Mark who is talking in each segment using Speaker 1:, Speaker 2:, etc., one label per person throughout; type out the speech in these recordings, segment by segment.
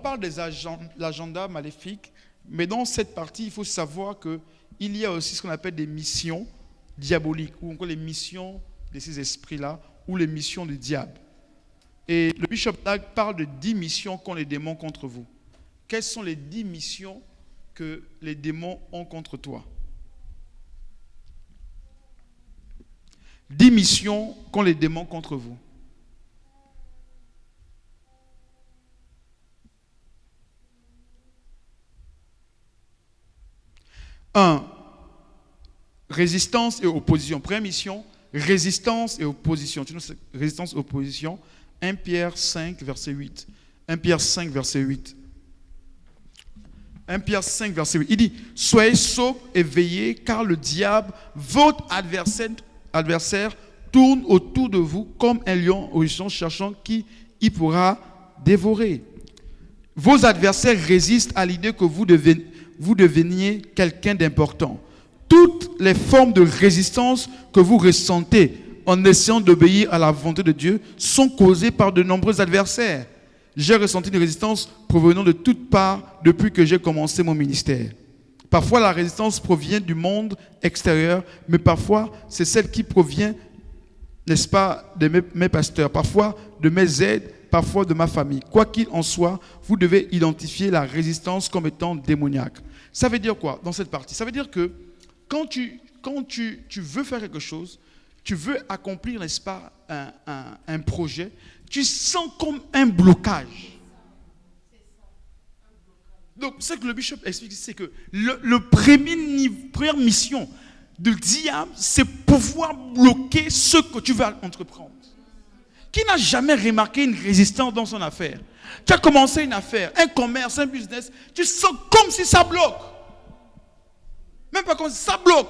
Speaker 1: parle l'agenda maléfique, mais dans cette partie, il faut savoir qu'il y a aussi ce qu'on appelle des missions diaboliques, ou encore les missions de ces esprits-là, ou les missions du diable. Et le Bishop Dag parle de 10 missions qu'ont les démons contre vous. Quelles sont les 10 missions que les démons ont contre toi? 10 missions qu'ont les démons contre vous. 1. Résistance et opposition. Première mission, résistance et opposition. Tu sais, résistance et opposition. 1 Pierre 5, verset 8. 1 Pierre 5, verset 8. 1 Pierre 5, verset 8. Il dit, soyez sobres et veillez, car le diable, votre adversaire, tourne autour de vous comme un lion rugissant, cherchant qui il pourra dévorer. Vos adversaires résistent à l'idée que vous deveniez quelqu'un d'important. Toutes les formes de résistance que vous ressentez en essayant d'obéir à la volonté de Dieu sont causées par de nombreux adversaires. J'ai ressenti une résistance provenant de toutes parts depuis que j'ai commencé mon ministère. Parfois, la résistance provient du monde extérieur, mais parfois, c'est celle qui provient, n'est-ce pas, de mes pasteurs, parfois de mes aides, parfois de ma famille. Quoi qu'il en soit, vous devez identifier la résistance comme étant démoniaque. Ça veut dire quoi dans cette partie? Ça veut dire que quand tu veux faire quelque chose, tu veux accomplir, n'est-ce pas, un projet, tu sens comme un blocage. Donc, ce que le bishop explique, c'est que le première mission du diable, c'est pouvoir bloquer ce que tu vas entreprendre. Qui n'a jamais remarqué une résistance dans son affaire? Tu as commencé une affaire, un commerce, un business, tu sens comme si ça bloque. Même pas comme si ça bloque.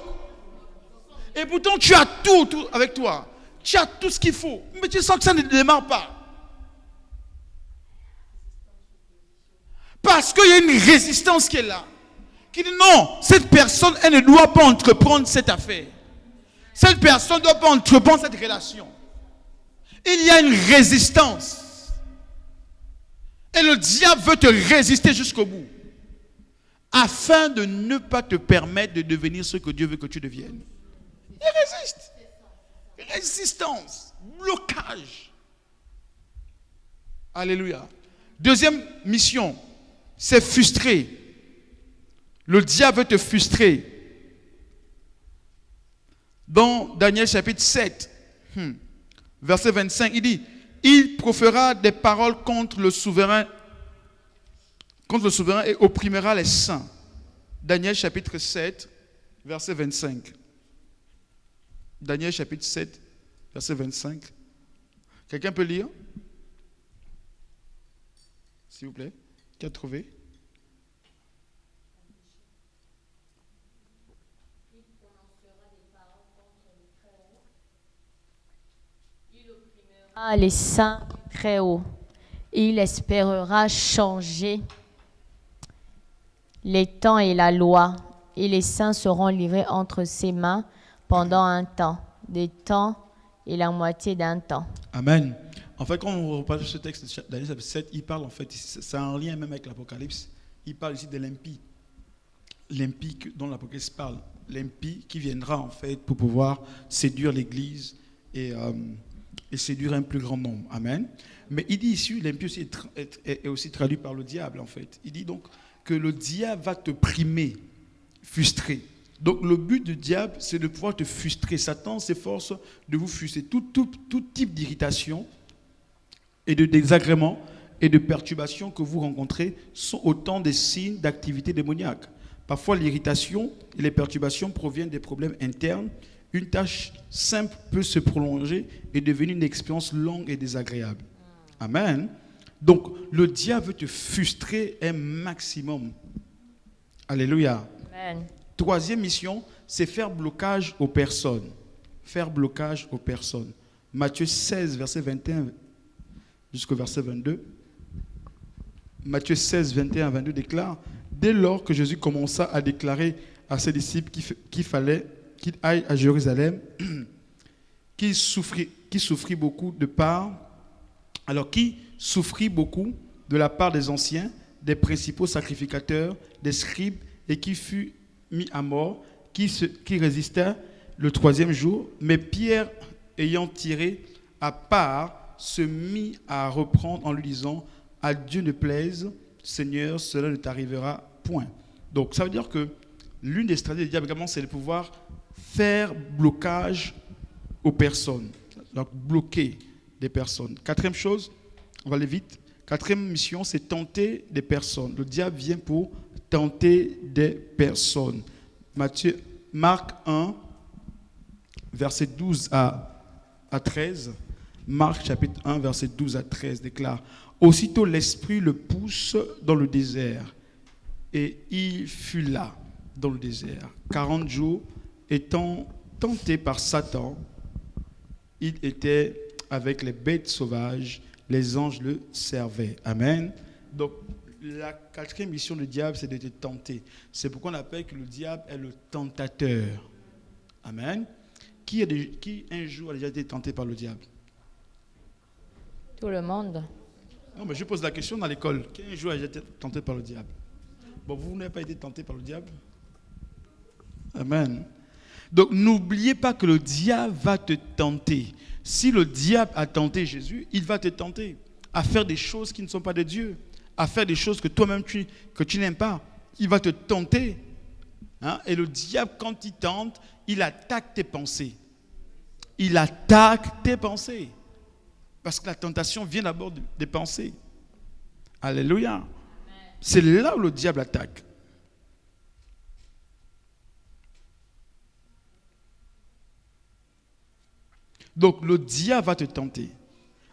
Speaker 1: Et pourtant, tu as tout avec toi. Tu as tout ce qu'il faut. Mais tu sens que ça ne démarre pas. Parce qu'il y a une résistance qui est là. Qui dit non, cette personne, elle ne doit pas entreprendre cette affaire. Cette personne ne doit pas entreprendre cette relation. Il y a une résistance. Et le diable veut te résister jusqu'au bout. Afin de ne pas te permettre de devenir ce que Dieu veut que tu deviennes. Il résiste. Résistance. Blocage. Alléluia. Deuxième mission, c'est frustrer. Le diable veut te frustrer. Dans Daniel chapitre 7, verset 25, il dit, il proférera des paroles contre le souverain et opprimera les saints. Daniel chapitre 7, verset 25. Daniel chapitre 7, verset 25. Quelqu'un peut lire? S'il vous plaît. Qui a trouvé?
Speaker 2: Il prononcera des paroles contre le Très-Haut. Il opprimera les saints du Très-Haut. Il espérera changer les temps et la loi. Et les saints seront livrés entre ses mains pendant un temps, des temps et la moitié d'un temps.
Speaker 1: Amen. En fait, quand on repasse ce texte de Daniel chapitre 7, il parle en fait, c'est un lien même avec l'Apocalypse. Il parle ici de l'impie. L'impie dont l'Apocalypse parle. L'impie qui viendra en fait pour pouvoir séduire l'Église et séduire un plus grand nombre. Amen. Mais il dit ici, l'impie aussi est aussi traduit par le diable en fait. Il dit donc que le diable va te primer, frustrer. Donc le but du diable, c'est de pouvoir te frustrer. Satan s'efforce de vous frustrer. Tout type d'irritation et de désagrément et de perturbation que vous rencontrez sont autant des signes d'activité démoniaque. Parfois, l'irritation et les perturbations proviennent des problèmes internes. Une tâche simple peut se prolonger et devenir une expérience longue et désagréable. Amen. Donc, le diable veut te frustrer un maximum. Alléluia.
Speaker 2: Amen.
Speaker 1: Troisième mission, c'est faire blocage aux personnes. Faire blocage aux personnes. Matthieu 16, verset 21 jusqu'au verset 22. Matthieu 16, 21 à 22 déclare, dès lors que Jésus commença à déclarer à ses disciples qu'il fallait qu'il aille à Jérusalem, qu'il souffrit beaucoup de la part des anciens, des principaux sacrificateurs, des scribes, et qui fut mis à mort, qui résista le troisième jour. Mais Pierre, ayant tiré à part, se mit à reprendre en lui disant, « À Dieu ne plaise, Seigneur, cela ne t'arrivera point. » Donc ça veut dire que l'une des stratégies du diable également, c'est de pouvoir faire blocage aux personnes. Donc bloquer des personnes. Quatrième chose, on va aller vite. Quatrième mission, c'est tenter des personnes. Le diable vient pour tenter des personnes. Marc 1, verset 12 à 13. Marc chapitre 1, verset 12 à 13 déclare, « Aussitôt l'Esprit le pousse dans le désert, et il fut là, dans le désert, 40 jours, étant tenté par Satan. Il était avec les bêtes sauvages, les anges le servaient. » Amen. Donc, la quatrième mission du diable, c'est de te tenter. C'est pourquoi on appelle que le diable est le tentateur. Amen. Qui un jour a déjà été tenté par le diable?
Speaker 2: Tout le monde.
Speaker 1: Non, mais je pose la question dans l'école. Qui un jour a déjà été tenté par le diable? Bon, vous n'avez pas été tenté par le diable? Amen. Donc, n'oubliez pas que le diable va te tenter. Si le diable a tenté Jésus, il va te tenter à faire des choses qui ne sont pas de Dieu, à faire des choses que toi-même que tu n'aimes pas. Il va te tenter. Hein? Et le diable, quand il tente, il attaque tes pensées. Il attaque tes pensées. Parce que la tentation vient d'abord des pensées. Alléluia. Amen. C'est là où le diable attaque. Donc le diable va te tenter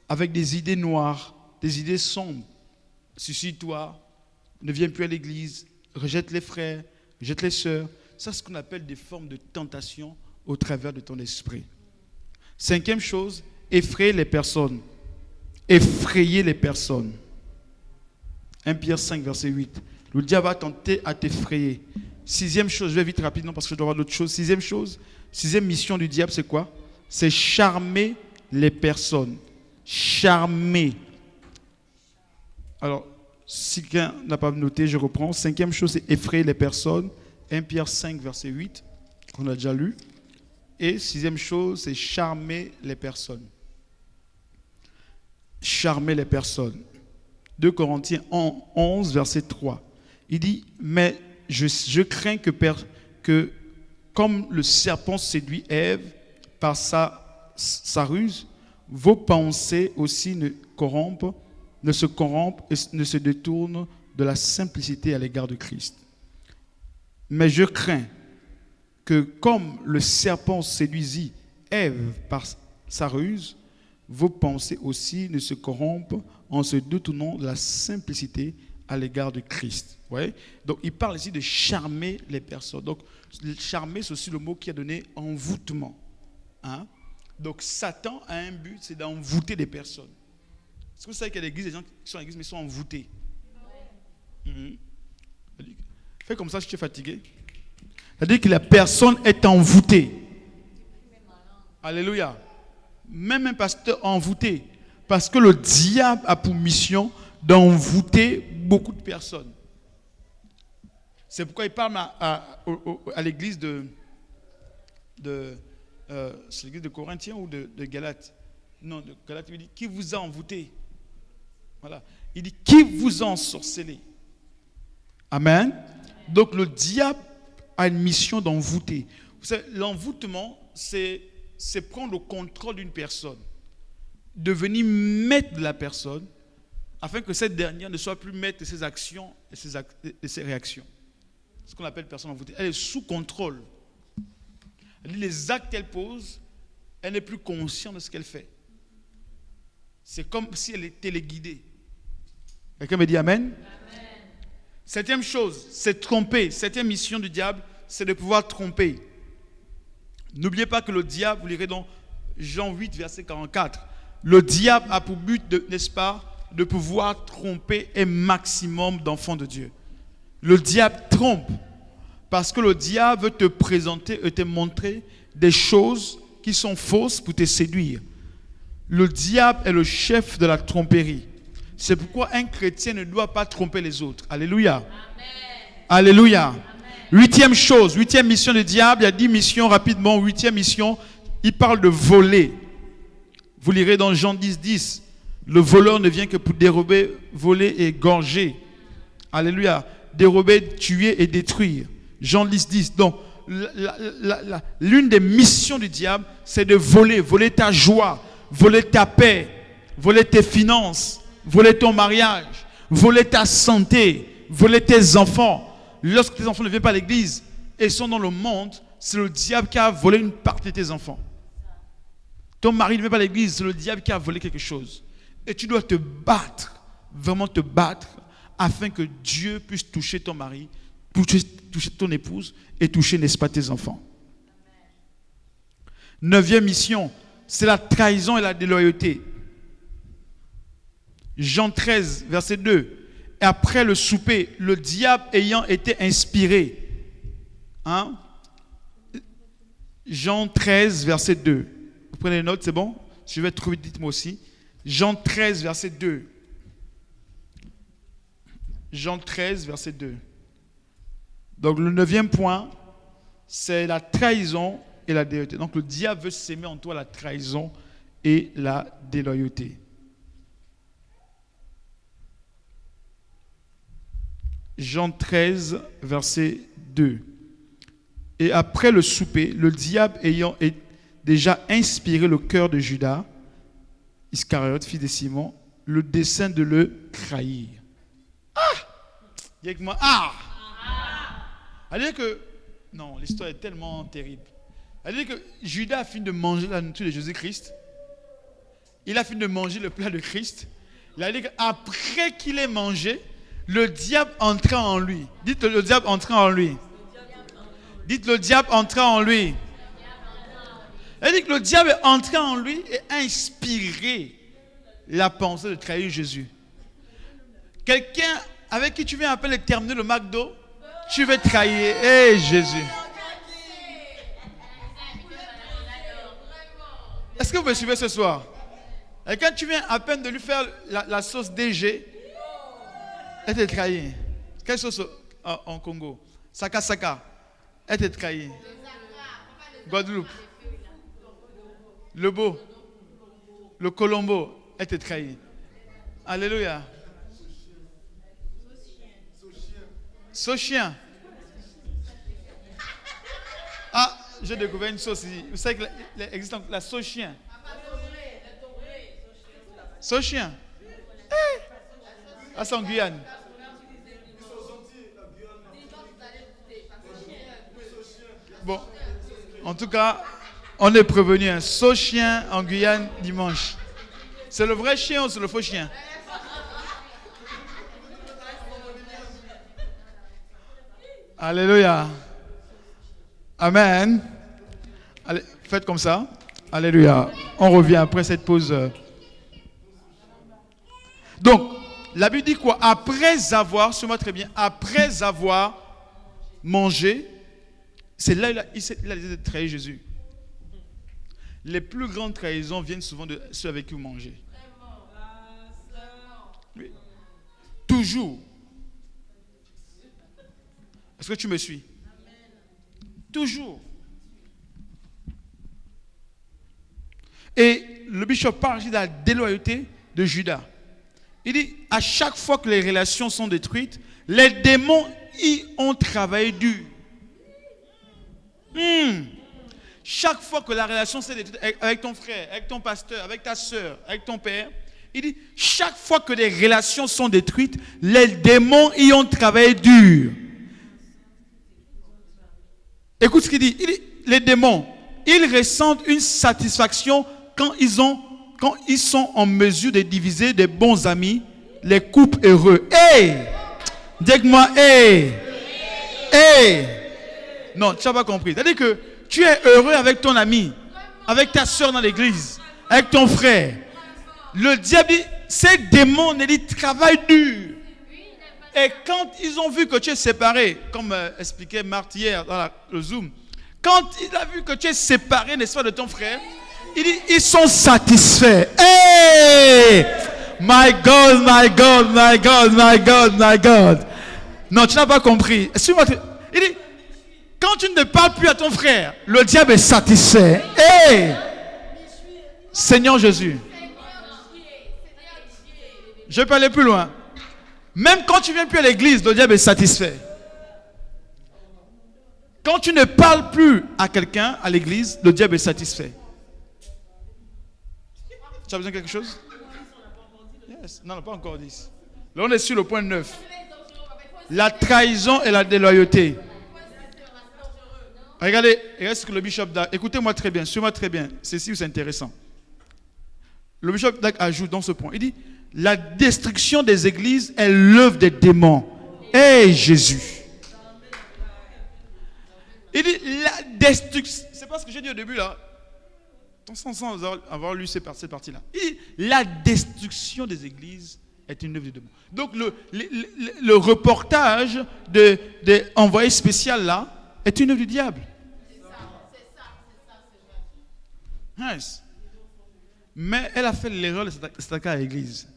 Speaker 1: avec des idées noires, des idées sombres. Suicide-toi, ne viens plus à l'église, rejette les frères, rejette les sœurs. Ça, c'est ce qu'on appelle des formes de tentation au travers de ton esprit. Cinquième chose, effrayer les personnes. Effrayer les personnes. 1 Pierre 5, verset 8. Le diable va tenter à t'effrayer. Sixième chose, je vais vite rapidement parce que je dois avoir d'autres choses. Sixième mission du diable, c'est quoi? C'est charmer les personnes. Charmer. Alors, si quelqu'un n'a pas noté, je reprends. Cinquième chose, c'est effrayer les personnes. 1 Pierre 5, verset 8, qu'on a déjà lu. Et sixième chose, c'est charmer les personnes. Charmer les personnes. 2 Corinthiens 11, verset 3. Il dit, mais je crains que comme le serpent séduit Ève par sa ruse, vos pensées aussi ne se corrompent et ne se détournent de la simplicité à l'égard de Christ. Mais je crains que comme le serpent séduisit Ève par sa ruse, vos pensées aussi ne se corrompent en se détournant de la simplicité à l'égard de Christ. Ouais? Donc il parle ici de charmer les personnes. Donc charmer, c'est aussi le mot qui a donné envoûtement. Hein? Donc Satan a un but, c'est d'envoûter des personnes. Est-ce que vous savez qu'il y a des gens qui sont à l'église mais sont envoûtés? Fais comme ça si tu es fatigué. C'est-à-dire que la personne est envoûtée. Alléluia. Même un pasteur envoûté. Parce que le diable a pour mission d'envoûter beaucoup de personnes. C'est pourquoi il parle à l'église c'est l'église de Corinthiens ou de Galates. Non, de Galates, il dit, qui vous a envoûté? Voilà. Il dit, qui vous a ensorcelé? Amen. Donc le diable a une mission d'envoûter. Vous savez, l'envoûtement, c'est prendre le contrôle d'une personne, devenir maître de la personne, afin que cette dernière ne soit plus maître de ses actions et ses réactions. C'est ce qu'on appelle personne envoûtée. Elle est sous contrôle. Les actes qu'elle pose, elle n'est plus consciente de ce qu'elle fait. C'est comme si elle était téléguidée. Quelqu'un me dit Amen? Amen. Septième chose, c'est tromper. Septième mission du diable, c'est de pouvoir tromper. N'oubliez pas que le diable, vous lirez dans Jean 8, verset 44, le diable a pour but, n'est-ce pas, de pouvoir tromper un maximum d'enfants de Dieu. Le diable trompe parce que le diable veut te présenter et te montrer des choses qui sont fausses pour te séduire. Le diable est le chef de la tromperie. C'est pourquoi un chrétien ne doit pas tromper les autres. Alléluia. Amen. Alléluia. Amen. Huitième chose, huitième mission du diable. Il y a 10 missions rapidement. Huitième mission, il parle de voler. Vous lirez dans Jean 10, 10. Le voleur ne vient que pour dérober, voler et égorger. Alléluia. Dérober, tuer et détruire. Jean 10, 10. Donc, l'une des missions du diable, c'est de voler. Voler ta joie, voler ta paix, voler tes finances, voler ton mariage, voler ta santé, voler tes enfants. Lorsque tes enfants ne viennent pas à l'église et sont dans le monde, c'est le diable qui a volé une partie de tes enfants. Ton mari ne vient pas à l'église, c'est le diable qui a volé quelque chose. Et tu dois te battre, vraiment te battre, afin que Dieu puisse toucher ton mari, toucher ton épouse et toucher, n'est-ce pas, tes enfants. Neuvième mission, c'est la trahison et la déloyauté. Jean 13, verset 2. Et après le souper, le diable ayant été inspiré. Jean 13, verset 2. Vous prenez les notes, c'est bon? Je vais trouver, dites-moi aussi. Jean 13, verset 2. Jean 13, verset 2. Donc le 9e point, c'est la trahison et la déloyauté. Donc le diable veut s'aimer en toi la trahison et la déloyauté. Jean 13, verset 2. Et après le souper, le diable ayant déjà inspiré le cœur de Judas, Iscariote, fils de Simon, le dessein de le trahir. Dis avec moi, C'est-à-dire que, non, l'histoire est tellement terrible. C'est-à-dire que Judas a fini de manger la nourriture de Jésus-Christ. Il a fini de manger le plat de Christ. Il a dit qu'après qu'il ait mangé, le diable entra en lui. Dites le diable entra en lui. Dites le diable entra en lui. Il dit que le diable est entré en lui et a inspiré la pensée de trahir Jésus. Quelqu'un avec qui tu viens à peine de terminer le McDo, tu veux trahir. Jésus. Est-ce que vous me suivez ce soir? Et quand tu viens à peine de lui faire la sauce DG, elle te trahit. Quelle sauce en Congo? Saka Saka. Elle te trahit. Guadeloupe. Le Beau. Le Colombo. Elle te trahit. Alléluia. Sauce-chien. J'ai découvert une sauce ici. Vous savez qu'il existe la sauce-chien. Sauce-chien. C'est en Guyane. Bon, en tout cas, on est prévenu. Un sauce-chien en Guyane dimanche. C'est le vrai chien ou c'est le faux chien? Alléluia. Amen. Allez, faites comme ça. Alléluia. On revient après cette pause. Donc, la Bible dit quoi? Après avoir, suis-moi très bien, après avoir mangé, c'est là il a décidé de trahir Jésus. Les plus grandes trahisons viennent souvent de ceux avec qui vous mangez. Oui. Toujours. Est-ce que tu me suis? Toujours. Et le bishop parle de la déloyauté de Judas. Il dit, à chaque fois que les relations sont détruites, les démons y ont travaillé dur. Chaque fois que la relation s'est détruite avec ton frère, avec ton pasteur, avec ta soeur, avec ton père, il dit, chaque fois que les relations sont détruites, les démons y ont travaillé dur. Écoute ce qu'il dit. Il dit, les démons, ils ressentent une satisfaction quand ils sont en mesure de diviser des bons amis, les couples heureux. Dis-moi, non, tu n'as pas compris. C'est-à-dire que tu es heureux avec ton ami, avec ta soeur dans l'église, avec ton frère. Le diable dit, ces démons, ils travaillent dur. Et quand ils ont vu que tu es séparé, comme expliquait Marthe hier dans le Zoom, quand il a vu que tu es séparé, n'est-ce pas, de ton frère, il dit, ils sont satisfaits. My God, my God, my God, my God, my God. Non, tu n'as pas compris. Suis-moi. Il dit, quand tu ne parles plus à ton frère, le diable est satisfait. Hey! Seigneur Jésus. Je peux aller plus loin. Même quand tu viens plus à l'église, le diable est satisfait. Quand tu ne parles plus à quelqu'un à l'église, le diable est satisfait. Tu as besoin de quelque chose? Yes. Non, on n'a pas encore dit. Là, on est sur le point 9. La trahison et la déloyauté. Regardez ce que le bishop Dag. Écoutez-moi très bien, suivez-moi très bien. C'est intéressant. Le bishop Dag ajoute dans ce point. Il dit, la destruction des églises est l'œuvre des démons. Hey Jésus. Il dit, la destruction. C'est pas ce que j'ai dit au début là. Sans avoir lu cette partie-là. Il dit, la destruction des églises est une œuvre des démons. Donc le reportage de envoyé spécial là est une œuvre du diable. Yes. Mais elle a fait l'erreur de s'attaquer à l'église.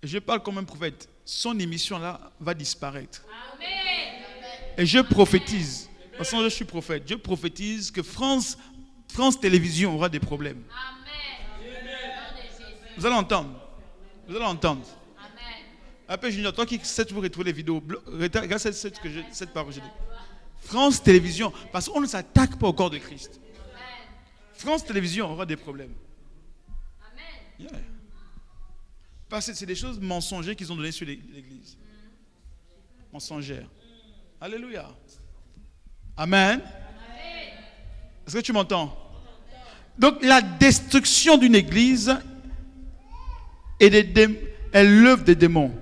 Speaker 1: Et je parle comme un prophète. Son émission là va disparaître. Amen. Et je prophétise. Parce que je suis prophète. Je prophétise que France Télévisions aura des problèmes. Amen. Vous allez entendre. Vous allez entendre. Amen. Après Junior, toi qui sais toujours retrouver les vidéos, regarde cette parole. France Télévisions, parce qu'on ne s'attaque pas au corps de Christ. Amen. France Télévisions aura des problèmes. Amen. Yeah. Parce que c'est des choses mensongères qu'ils ont données sur l'église. Mensongères. Alléluia. Amen. Est-ce que tu m'entends? Donc la destruction d'une église est l'œuvre des démons.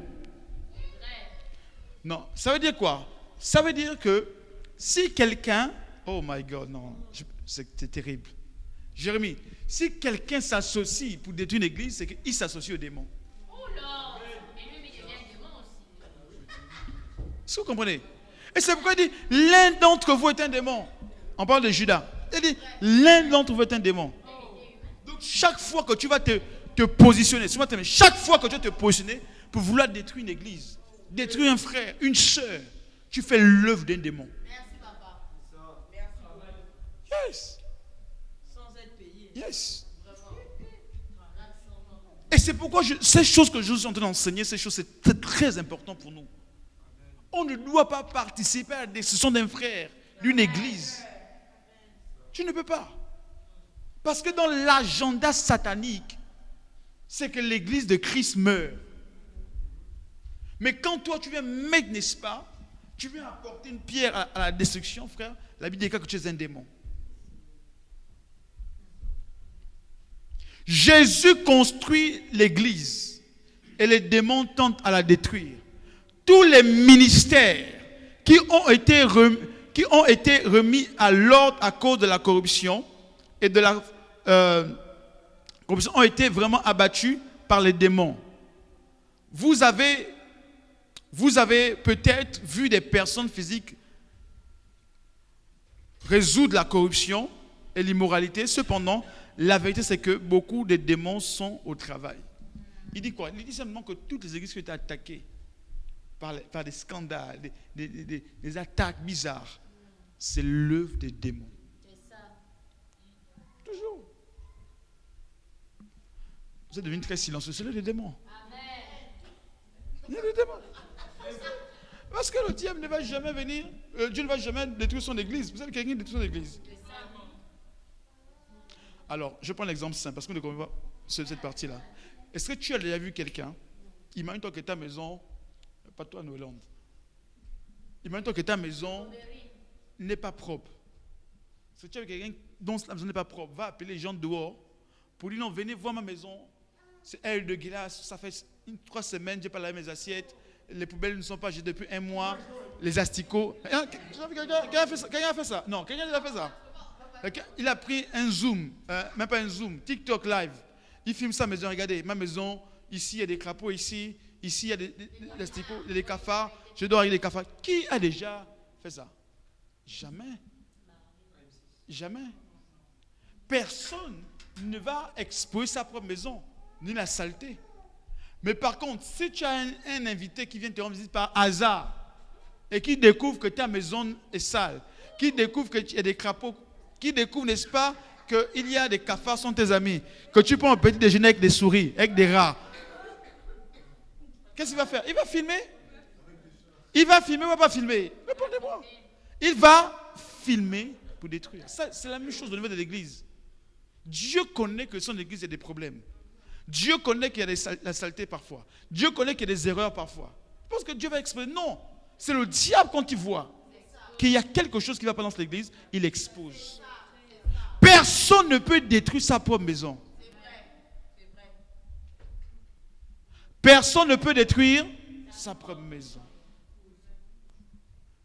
Speaker 1: Non, ça veut dire quoi? Ça veut dire que si quelqu'un... Oh my God, non, c'est terrible. Jérémie, si quelqu'un s'associe pour détruire une église, c'est qu'il s'associe aux démons. Est-ce que vous comprenez? Et c'est pourquoi il dit, l'un d'entre vous est un démon. On parle de Judas. Il dit, l'un d'entre vous est un démon. Donc chaque fois que tu vas te positionner, chaque fois que tu vas te positionner pour vouloir détruire une église, détruire un frère, une soeur, tu fais l'œuvre d'un démon. Merci papa. Yes. Sans être payé. Yes. Et c'est pourquoi ces choses que je suis en train d'enseigner, ces choses, c'est très important pour nous. On ne doit pas participer à la destruction d'un frère, d'une église. Tu ne peux pas. Parce que dans l'agenda satanique, c'est que l'église de Christ meurt. Mais quand toi tu viens mettre, n'est-ce pas, tu viens apporter une pierre à la destruction, frère, la Bible déclare que tu es un démon. Jésus construit l'église et les démons tentent à la détruire. Tous les ministères qui ont été remis à l'ordre à cause de la corruption et de la corruption ont été vraiment abattus par les démons. Vous avez peut-être vu des personnes physiques résoudre la corruption et l'immoralité. Cependant, la vérité c'est que beaucoup de démons sont au travail. Il dit quoi? Il dit simplement que toutes les églises qui ont été attaquées par des scandales, des attaques bizarres, c'est l'œuvre des démons. C'est ça. Toujours. Vous êtes devenu très silencieux, c'est l'œuvre des démons. Amen. C'est l'œuvre des démons. Parce que le diable ne va jamais venir, Dieu ne va jamais détruire son église. Vous savez quelqu'un détruit son église. Alors, je prends l'exemple simple, parce qu'on ne comprend pas cette partie-là. Est-ce que tu as déjà vu quelqu'un, imagine-toi que ta maison, pas toi en Hollande, imagine-toi que ta maison n'est pas propre. Si tu as quelqu'un dont la maison n'est pas propre, va appeler les gens dehors pour dire non, venez voir ma maison, c'est elle de glace, ça fait 3 semaines, je n'ai pas lavé mes assiettes, les poubelles ne sont pas jetées depuis 1 mois, les asticots. Quelqu'un a fait ça? Non, quelqu'un a fait ça. Il a pris un zoom, même pas un zoom, TikTok live. Il filme sa maison, regardez, ma maison, ici il y a des crapauds, ici il y a des asticots, il y a des cafards, je dois régler les cafards. Qui a déjà fait ça? Jamais. Jamais. Personne ne va exposer sa propre maison, ni la saleté. Mais par contre, si tu as un invité qui vient te rendre visite par hasard et qui découvre que ta maison est sale, qui découvre qu'il y a des crapauds, qui découvre, n'est-ce pas, qu'il y a des cafards sont tes amis, que tu prends un petit déjeuner avec des souris, avec des rats, qu'est-ce qu'il va faire? Il va filmer. Il va filmer ou il va pas filmer? Répondez-moi. Il va filmer pour détruire. Ça, c'est la même chose au niveau de l'église. Dieu connaît que son église a des problèmes. Dieu connaît qu'il y a la saleté parfois. Dieu connaît qu'il y a des erreurs parfois. Je pense que Dieu va exposer. Non, c'est le diable quand il voit qu'il y a quelque chose qui ne va pas dans l'église, il expose. Personne ne peut détruire sa propre maison. Personne ne peut détruire sa propre maison.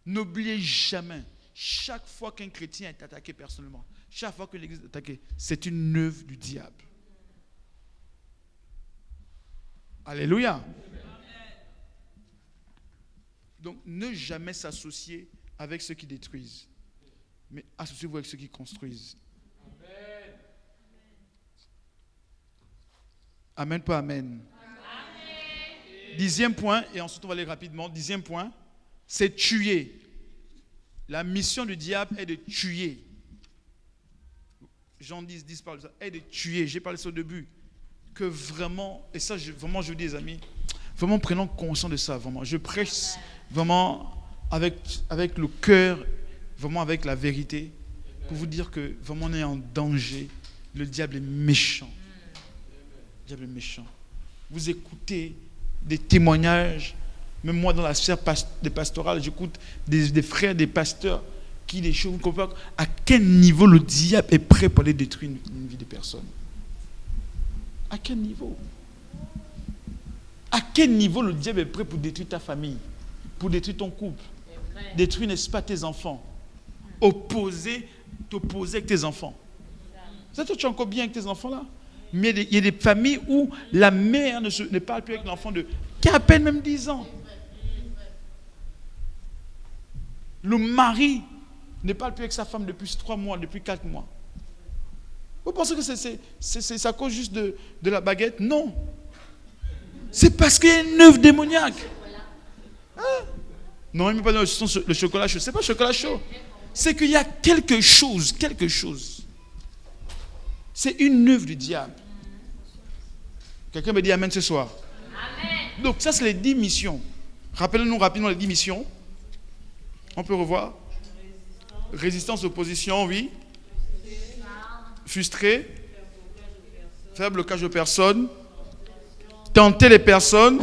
Speaker 1: N'oubliez jamais, chaque fois qu'un chrétien est attaqué personnellement, chaque fois que l'église est attaquée, c'est une œuvre du diable. Alléluia. Donc, ne jamais s'associer avec ceux qui détruisent, mais associez-vous avec ceux qui construisent. Amen, pas amen. 10e point, et ensuite on va aller rapidement. 10e point, c'est tuer. La mission du diable est de tuer. Jean 10 parle de ça, est de tuer. J'ai parlé ça au début. Que vraiment, et ça vraiment je vous dis les amis, vraiment prenons conscience de ça. Vraiment. Je prêche vraiment avec le cœur, vraiment avec la vérité, pour vous dire que vraiment on est en danger. Le diable est méchant. Le diable est méchant. Vous écoutez des témoignages, même moi dans la sphère des pastorales, j'écoute des frères, des pasteurs qui des choses, à quel niveau le diable est prêt pour aller détruire une vie de personne. À quel niveau? À quel niveau le diable est prêt pour détruire ta famille, pour détruire ton couple, détruire, n'est-ce pas, tes enfants, t'opposer avec tes enfants. Ça, toi, tu es encore bien avec tes enfants là? Mais il y a des familles où la mère ne parle plus avec l'enfant qui a à peine même 10 ans. Le mari ne parle plus avec sa femme depuis 3 mois, depuis 4 mois. Vous pensez que c'est à cause juste de la baguette? Non. C'est parce qu'il y a une œuvre démoniaque. Hein? Non, il ne met pas dans le chocolat chaud. Ce n'est pas le chocolat chaud. C'est qu'il y a quelque chose. C'est une œuvre du diable. Quelqu'un me dit amen ce soir. Amen. Donc ça, c'est les 10 missions. Rappelez-nous rapidement les 10 missions. On peut revoir. Résistance, opposition, oui. Frustrer. Faire blocage aux personnes. Tenter les personnes.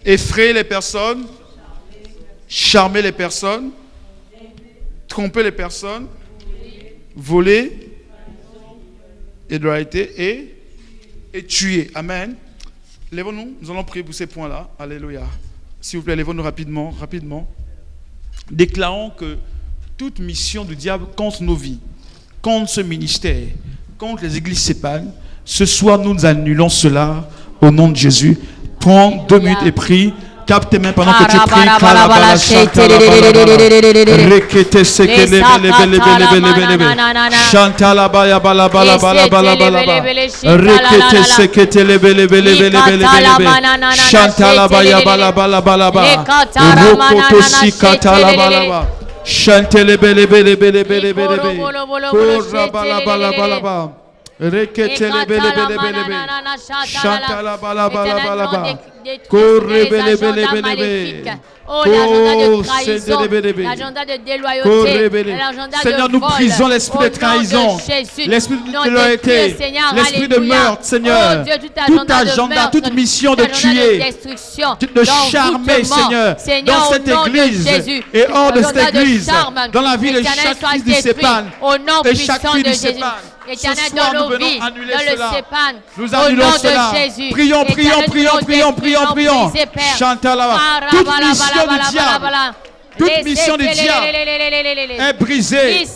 Speaker 1: Effrayer les personnes. Charmer les personnes. Tromper les personnes. Voler. Idolatrie et tuer. Amen. Lèvons-nous. Nous allons prier pour ces points-là. Alléluia. S'il vous plaît, lèvons-nous rapidement. Déclarons que toute mission du diable contre nos vies, contre ce ministère, contre les églises CEPAL, ce soir nous annulons cela au nom de Jésus. Prends 2 minutes et prie. Capte tes mains pendant que tu pries.
Speaker 2: Oh, l'agenda de trahison, l'agenda de déloyauté, l'agenda de
Speaker 1: Seigneur, nous brisons l'esprit de trahison, l'esprit de déloyauté, l'esprit de meurtre, Seigneur. Tout agenda, toute mission de tuer, de charmer, Seigneur, dans cette église et hors de cette église, dans la vie de chaque fils du CEPAL et chaque fille du CEPAL.
Speaker 2: Éternel, dans nos vies, dans le CEPAL,
Speaker 1: nous annulons cela. Prions. Chantala. Toute mission du diable est brisée.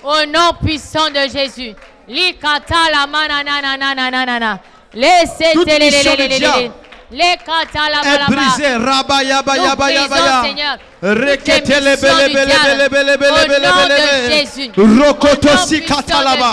Speaker 2: Au nom puissant de Jésus.
Speaker 1: Toute mission du diable est brisée. Rabaya.
Speaker 2: Seigneur.
Speaker 1: Reketele bele.
Speaker 2: Au nom de Jésus.
Speaker 1: Rokotosi katalaba.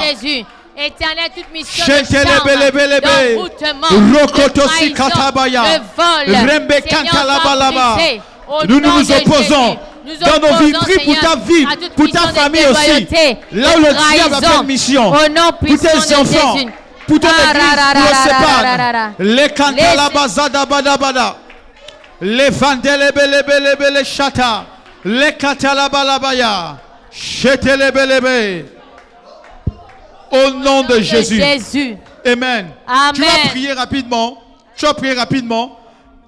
Speaker 2: Éternel, toute mission de
Speaker 1: Shetelebelebelebe.
Speaker 2: charme, d'envoûtement,
Speaker 1: Rokotosi
Speaker 2: de trahison,
Speaker 1: katabaya.
Speaker 2: de vol,
Speaker 1: Rembe
Speaker 2: Seigneur,
Speaker 1: kantalabalaba.
Speaker 2: soit brisé. Au
Speaker 1: Nous
Speaker 2: nom
Speaker 1: nous
Speaker 2: de
Speaker 1: opposons
Speaker 2: Jésus.
Speaker 1: dans nos vies.
Speaker 2: Opposons,
Speaker 1: Prie pour ta
Speaker 2: Seigneur,
Speaker 1: vie,
Speaker 2: à toute
Speaker 1: pour ta
Speaker 2: mission de
Speaker 1: famille aussi.
Speaker 2: déloyauté,
Speaker 1: Là où
Speaker 2: de
Speaker 1: le diable a fait
Speaker 2: trahison.
Speaker 1: une mission.
Speaker 2: Au nom
Speaker 1: Pour
Speaker 2: puissant
Speaker 1: tes
Speaker 2: de
Speaker 1: enfants,
Speaker 2: Jésus.
Speaker 1: pour ton église, pour le
Speaker 2: Ra-ra-ra-ra-ra-ra-ra-ra-ra.
Speaker 1: sépan. Les kantalabazadabadabada. Les vandelebelebelebele chata. Les katalabalabaya. Shetelebelebe. Au nom de Jésus.
Speaker 2: Jésus.
Speaker 1: Amen.
Speaker 2: Amen.
Speaker 1: Tu vas prier rapidement. Tu vas prier rapidement.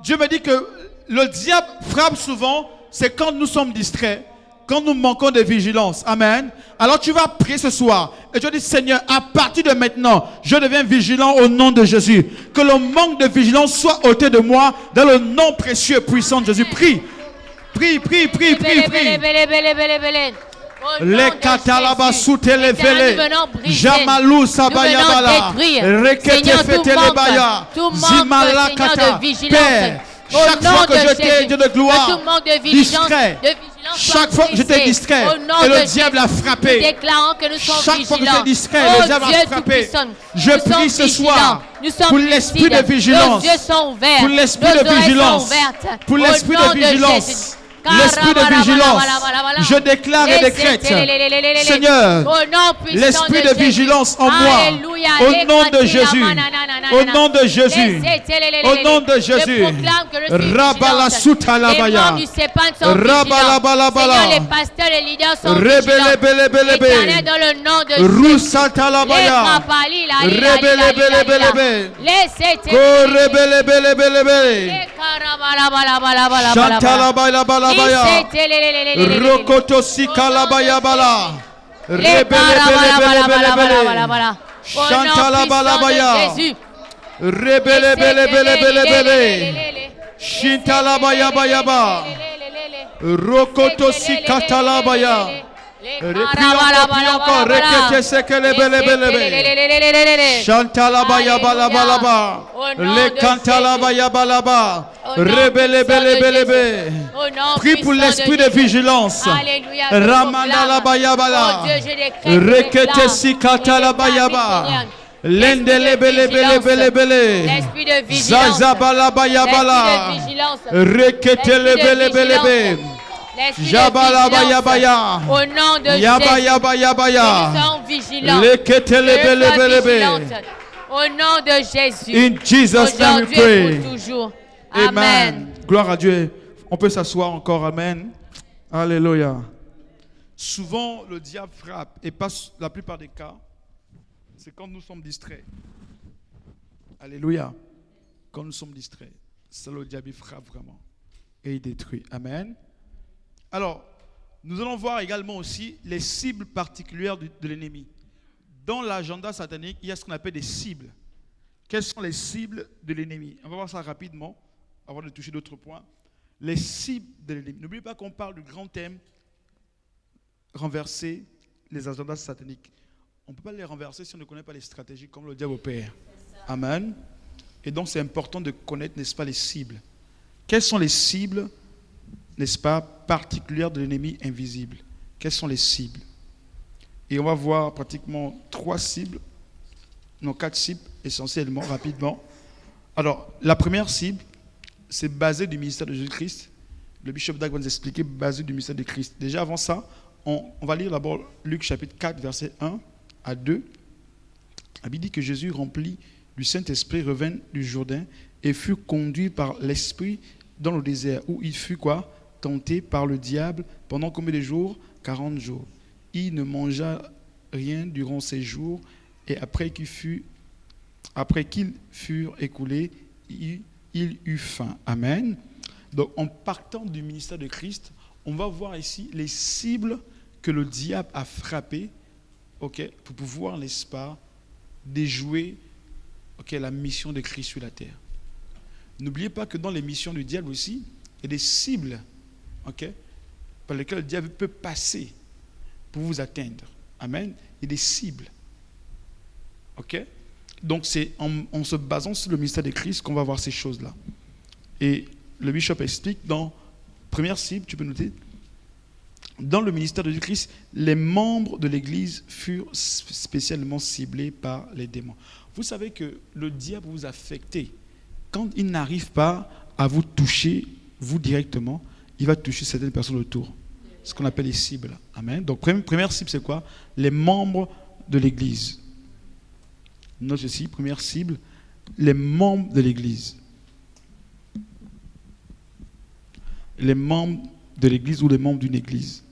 Speaker 1: Dieu me dit que le diable frappe souvent, c'est quand nous sommes distraits, quand nous manquons de vigilance. Amen. Alors tu vas prier ce soir. Et tu vas dire, Seigneur, à partir de maintenant, je deviens vigilant au nom de Jésus. Que le manque de vigilance soit ôté de moi dans le nom précieux et puissant de Jésus. Prie. Prie, prie, prie, prie, prie. Les katalaba soutele vele, jamalou sabayabala, rekete fete le baya, zimalakata, Père. Chaque fois que je t'ai Dieu de gloire, distrait, chaque fois que je t'ai distrait, et le diable a frappé, chaque fois que je t'ai distrait, le diable a frappé, je prie ce soir pour l'esprit de vigilance, pour l'esprit de vigilance, pour l'esprit de vigilance. L'esprit de vigilance, je déclare et décrète, Seigneur, l'esprit de vigilance en moi, au nom de Jésus, au nom de Jésus, au nom de Jésus, Rabala Soutalabaya, Rabalabalabala,
Speaker 2: les pasteurs, les leaders sont
Speaker 1: Rebelebelebelebe,
Speaker 2: Éternel, dans le nom de Jésus.
Speaker 1: Rusatalabaya, Rebelebelebelebe, Korebelebelebelebe, Chantalabalabala. Rokoto sikala bala. Rebelebelebelebele. Chantala balabaya. Rebelebelebelebele. Shintala baya baya ba. Rokoto sikatala baya. Prions encore, répétez ce que les belebelebe. Chantala baya balabalaba. Le cantala baya balaba. Rebelebelebelebe. Prie pour l'esprit de vigilance. Ramandala baya bala. Rekete sikatala baya ba. Lendelebelebelebele. Zazabala baya bala. Rekete lebelebelebe. Jabala baya baya.
Speaker 2: Au nom de
Speaker 1: Yaba
Speaker 2: Jésus,
Speaker 1: yaba yaba ya.
Speaker 2: nous sommes vigilants.
Speaker 1: Leketelebelebelebe.
Speaker 2: Au nom de Jésus.
Speaker 1: In Jesus' name we
Speaker 2: Aujourd'hui et
Speaker 1: pray.
Speaker 2: pour toujours.
Speaker 1: Amen.
Speaker 2: Amen.
Speaker 1: Gloire à Dieu. On peut s'asseoir encore. Amen. Alléluia. Souvent, le diable frappe. Et pas la plupart des cas, c'est quand nous sommes distraits. Alléluia. Quand nous sommes distraits, c'est le diable qui frappe vraiment. Et il détruit. Amen. Alors, nous allons voir également aussi les cibles particulières de l'ennemi. Dans l'agenda satanique, il y a ce qu'on appelle des cibles. Quelles sont les cibles de l'ennemi? On va voir ça rapidement, avant de toucher d'autres points. Les cibles de l'ennemi. N'oubliez pas qu'on parle du grand thème, renverser les agendas sataniques. On ne peut pas les renverser si on ne connaît pas les stratégies comme le diable opère. Amen. Et donc c'est important de connaître, n'est-ce pas, les cibles. Quelles sont les cibles, n'est-ce pas, particulières de l'ennemi invisible? Quelles sont les cibles? Et on va voir pratiquement 4 cibles essentiellement, rapidement. Alors, la première cible, c'est basé du ministère de Jésus-Christ. Le bishop Dag va nous expliquer, basé du ministère de Christ. Déjà avant ça, on va lire d'abord Luc chapitre 4, verset 1 à 2. La Bible dit que Jésus, rempli du Saint-Esprit, revint du Jourdain et fut conduit par l'Esprit dans le désert, où il fut quoi? Tenté par le diable pendant combien de jours? 40 jours. Il ne mangea rien durant ces jours, et après qu'ils furent écoulés, il eut faim. Amen. Donc, en partant du ministère de Christ, on va voir ici les cibles que le diable a frappées, pour pouvoir, n'est-ce pas, déjouer la mission de Christ sur la terre. N'oubliez pas que dans les missions du diable aussi, il y a des cibles par lesquelles le diable peut passer pour vous atteindre. Amen. Il y a des cibles. Donc c'est en se basant sur le mystère de Christ qu'on va voir ces choses-là. Et le bishop explique dans première cible, tu peux noter, Dans le ministère de Christ, les membres de l'Église furent spécialement ciblés par les démons. Vous savez que le diable vous affecte. Quand il n'arrive pas à vous toucher, vous directement, il va toucher certaines personnes autour. Ce qu'on appelle les cibles. Amen. Donc, première cible, c'est quoi? Les membres de l'Église. Note ceci, première cible, les membres de l'Église. Les membres de l'Église ou les membres d'une Église.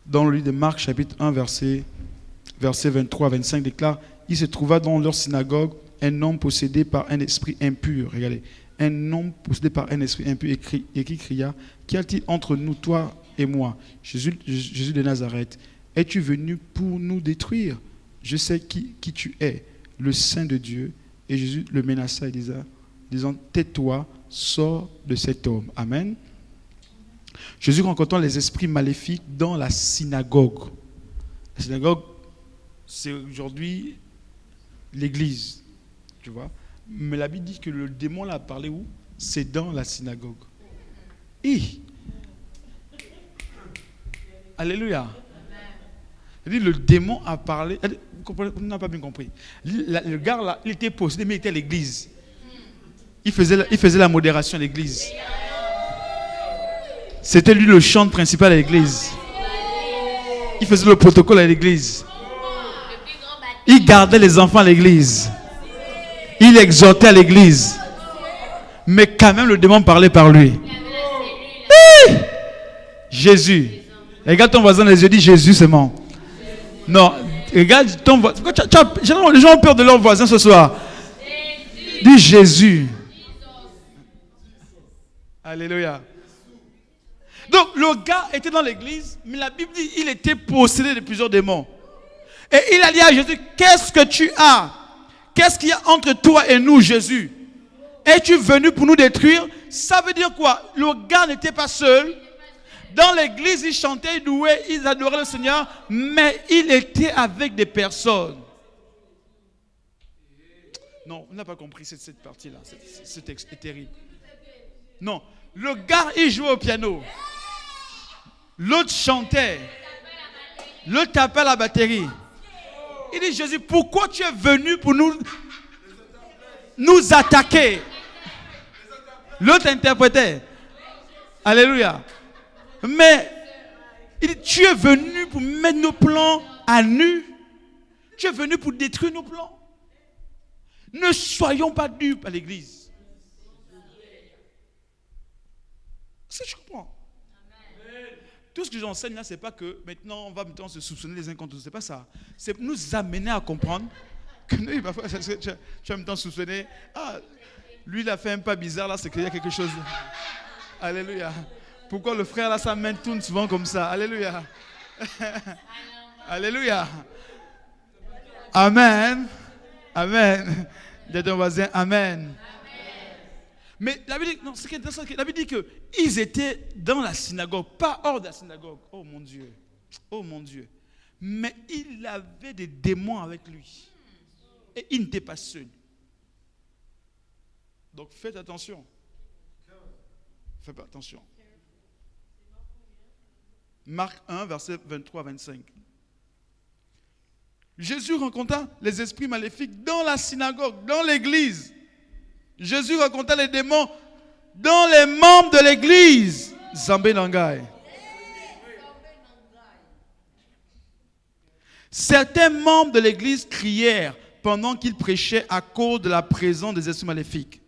Speaker 1: Dans le livre de Marc, chapitre 1, verset 23 à 25, déclare: il se trouva dans leur synagogue un homme possédé par un esprit impur. Regardez. Un homme possédé par un esprit impur et qui cria: qu'y a-t-il entre nous, toi et moi, Jésus de Nazareth? Es-tu venu pour nous détruire? Je sais qui tu es, le Saint de Dieu. Et Jésus le menaça et disant: tais-toi, sors de cet homme. Amen. Jésus rencontrant les esprits maléfiques dans la synagogue. La synagogue, c'est aujourd'hui l'église, tu vois. Mais la Bible dit que le démon l'a parlé où? C'est dans la synagogue. Et alléluia. Il dit le démon a parlé. Vous comprenez? Vous n'avez pas bien compris. Le gars là, il était possédé, mais il était à l'église. Il faisait la modération à l'église. C'était lui le chant principal à l'église. Il faisait le protocole à l'église. Il gardait les enfants à l'église. Il exhortait à l'église. Mais quand même le démon parlait par lui. Jésus. Regarde ton voisin les yeux, dis: Jésus c'est mon. Non, regarde ton voisin. Les gens ont peur de leur voisin ce soir. Dis Jésus. Alléluia. Donc le gars était dans l'église, mais la Bible dit qu'il était possédé de plusieurs démons. Et il a dit à Jésus: qu'est-ce que tu as? Qu'est-ce qu'il y a entre toi et nous, Jésus? Es-tu venu pour nous détruire? Ça veut dire quoi? Le gars n'était pas seul. Dans l'église, il chantait, il louait, il adorait le Seigneur, mais il était avec des personnes. Non, on n'a pas compris cette partie-là. Ce texte est terrible. Non, le gars, il jouait au piano. L'autre chantait. L'autre tapait la batterie. Il dit: Jésus, pourquoi tu es venu pour nous attaquer? L'autre interprétait. Alléluia. Mais il dit: tu es venu pour mettre nos plans à nu. Tu es venu pour détruire nos plans. Ne soyons pas dupes à l'église. Est-ce que tu comprends? Tout ce que j'enseigne là, c'est pas que maintenant on va maintenant se soupçonner les uns contre les autres. C'est pas ça. C'est nous amener à comprendre que nous, parfois, tu vas maintenant soupçonner. Ah, lui il a fait un pas bizarre là, c'est qu'il y a quelque chose. Alléluia. Pourquoi le frère là, sa main tourne souvent comme ça? Alléluia. Alléluia. Amen. Amen. Dis à ton voisin: Amen. Mais la Bible dit, non, ce qui est intéressant, la Bible dit qu'ils étaient dans la synagogue, pas hors de la synagogue. Oh mon Dieu. Oh mon Dieu. Mais il avait des démons avec lui. Et il n'était pas seul. Donc faites attention. Faites attention. Marc 1, verset 23 à 25. Jésus rencontra les esprits maléfiques dans la synagogue, dans l'église. Jésus rencontra les démons dans les membres de l'église. Zambé Nangai. Certains membres de l'église crièrent pendant qu'il prêchait à cause de la présence des esprits maléfiques.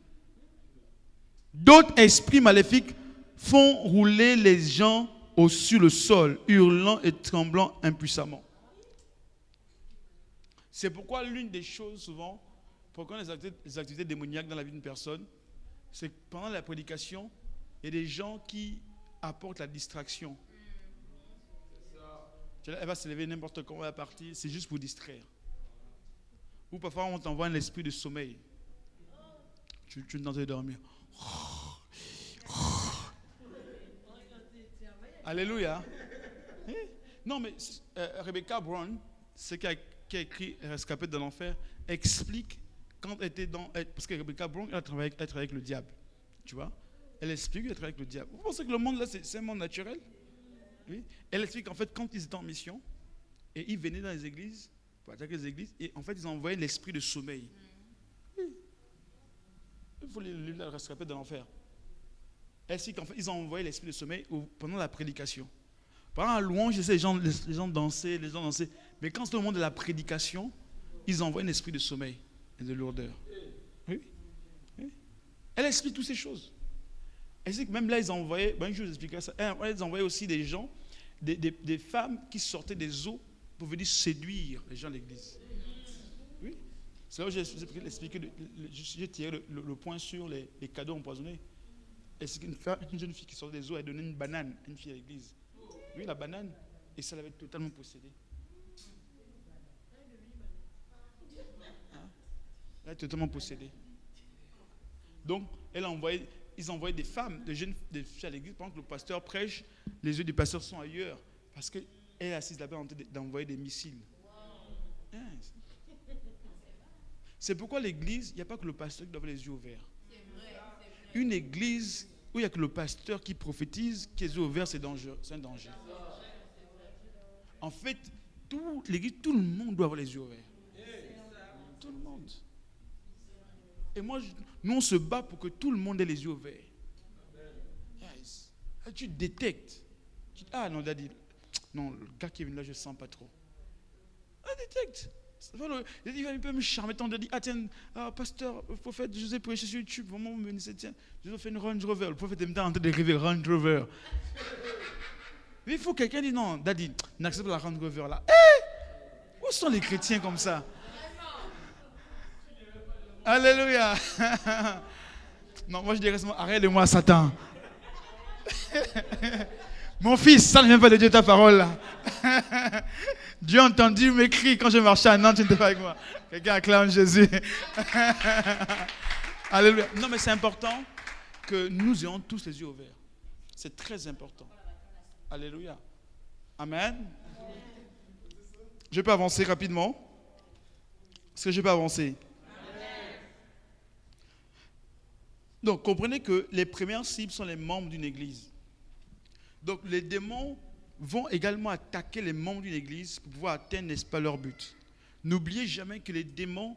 Speaker 1: D'autres esprits maléfiques font rouler les gens sur le sol, hurlant et tremblant impuissamment. C'est pourquoi l'une des choses souvent, pourquoi les activités démoniaques dans la vie d'une personne, c'est que pendant la prédication, il y a des gens qui apportent la distraction. Elle va se lever n'importe comment, elle va partir, c'est juste pour distraire. Ou parfois on t'envoie un esprit de sommeil. Tu es en train de dormir. Alléluia. Non mais Rebecca Brown, c'est qui a écrit Rescapé de l'enfer, explique quand elle était dans... Parce que Rebecca Brown, elle travaille avec le diable. Tu vois? Elle explique qu'elle travaille avec le diable. Vous pensez que le monde là, c'est un monde naturel? Oui. Elle explique qu'en fait, quand ils étaient en mission, et ils venaient dans les églises, pour attaquer les églises, et en fait, ils envoyaient l'esprit de sommeil. Oui. Il faut les rescapés de l'enfer. Elle explique qu'en fait, ils ont envoyé l'esprit de sommeil pendant la prédication. Pendant la louange, les gens dansaient, Mais quand c'est au moment de la prédication, ils envoient un esprit de sommeil et de lourdeur. Oui. Oui. Elle explique toutes ces choses. Elle dit que même là, ils envoyaient, je vous expliquerai ça. Ils envoyaient aussi des gens, des femmes qui sortaient des eaux pour venir séduire les gens de l'église. Oui. C'est là où j'ai expliqué, j'ai tiré le point sur les cadeaux empoisonnés. C'est une jeune fille qui sortait des eaux, elle donnait une banane à une fille à l'église. Oui, la banane, et ça l'avait totalement possédée. Elle est totalement possédée. Donc, ils envoyaient des femmes, des filles à l'église, pendant que le pasteur prêche, les yeux du pasteur sont ailleurs, parce qu'elle est assise là-bas en train d'envoyer des missiles. Wow. Yes. C'est pourquoi l'église, il n'y a pas que le pasteur qui doit avoir les yeux ouverts. C'est vrai. Une église où il n'y a que le pasteur qui prophétise, qui a les yeux ouverts, c'est dangereux. C'est un danger. En fait, l'église, tout le monde doit avoir les yeux ouverts. Tout le monde. Et moi, nous, on se bat pour que tout le monde ait les yeux ouverts. Yes. Tu détectes. Non, daddy. Non, le gars qui est venu là, je ne sens pas trop. Détecte. Il peut me charmer. Dit, tiens, pasteur, le prophète, je vous ai prêché sur YouTube. Vraiment, tiens, je vous ai fait une Range Rover. Le prophète est en train de rêver Range Rover. Mais il faut que quelqu'un dise, non, daddy, n'accepte pas la Range Rover là. Où sont les chrétiens comme ça? Alléluia. Non, moi je dirais seulement, arrête de moi, Satan. Mon fils, ça ne vient pas de Dieu ta parole là. Dieu a entendu mes cris quand je marchais à Nantes, tu n'étais pas avec moi. Quelqu'un acclame Jésus. Alléluia. Non, mais c'est important que nous ayons tous les yeux ouverts. C'est très important. Alléluia. Amen. Je peux avancer rapidement? Est-ce que je peux avancer? Amen. Donc, comprenez que les premières cibles sont les membres d'une église. Donc, les démons vont également attaquer les membres d'une église pour pouvoir atteindre, n'est-ce pas, leur but. N'oubliez jamais que les démons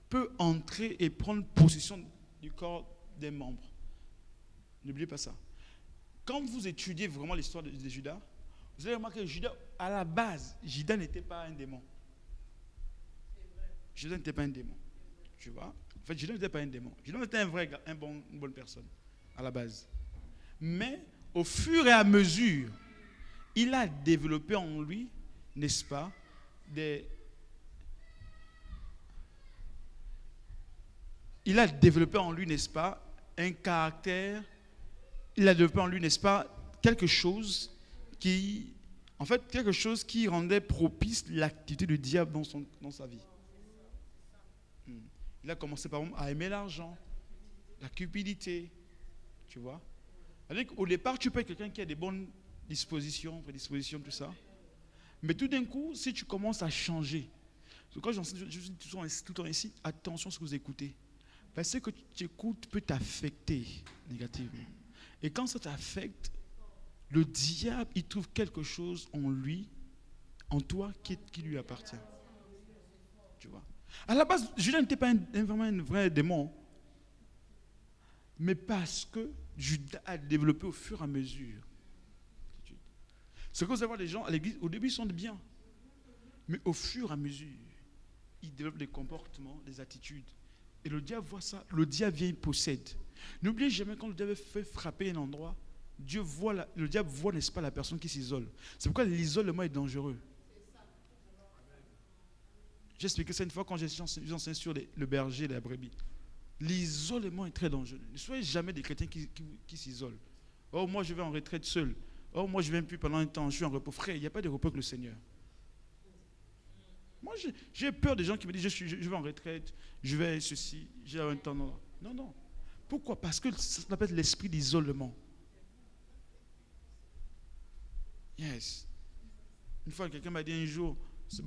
Speaker 1: peuvent entrer et prendre possession du corps des membres. N'oubliez pas ça. Quand vous étudiez vraiment l'histoire de Judas, vous allez remarquer que Judas, à la base, Judas n'était pas un démon. Judas n'était pas un démon. Tu vois? En fait, Judas n'était pas un démon. Judas était une bonne personne, à la base. Mais, au fur et à mesure, il a développé en lui, n'est-ce pas, il a développé en lui, n'est-ce pas, un caractère, il a développé en lui, n'est-ce pas, quelque chose qui rendait propice l'activité du diable dans sa vie. Il a commencé par exemple à aimer l'argent, la cupidité, tu vois. Au départ, tu peux être quelqu'un qui a des bonnes dispositions, prédispositions, tout ça. Mais tout d'un coup, si tu commences à changer, quand j'enseigne, je dis tout le temps ici, attention à ce que vous écoutez. Parce que ce que tu écoutes peut t'affecter négativement. Et quand ça t'affecte, le diable, il trouve quelque chose en lui, en toi, qui lui appartient. Tu vois. À la base, Judas n'était pas vraiment un vrai démon. Mais parce que Judas a développé au fur et à mesure. Ce que vous allez voir, les gens à l'église, au début, ils sont bien. Mais au fur et à mesure, ils développent des comportements, des attitudes. Et le diable voit ça. Le diable vient, il possède. N'oubliez jamais, quand le diable fait frapper un endroit, le diable voit, n'est-ce pas, la personne qui s'isole. C'est pourquoi l'isolement est dangereux. J'ai expliqué ça une fois quand j'enseigne sur le berger et la brebis. L'isolement est très dangereux. Ne soyez jamais des chrétiens qui s'isolent. Oh, moi je vais en retraite seul. Oh, moi je ne viens plus pendant un temps, je suis en repos. Frère, il n'y a pas de repos que le Seigneur. Moi j'ai peur des gens qui me disent je vais en retraite, je vais ceci, j'ai un temps. Non. Pourquoi? Parce que ça s'appelle l'esprit d'isolement. Yes. Une fois, quelqu'un m'a dit un jour,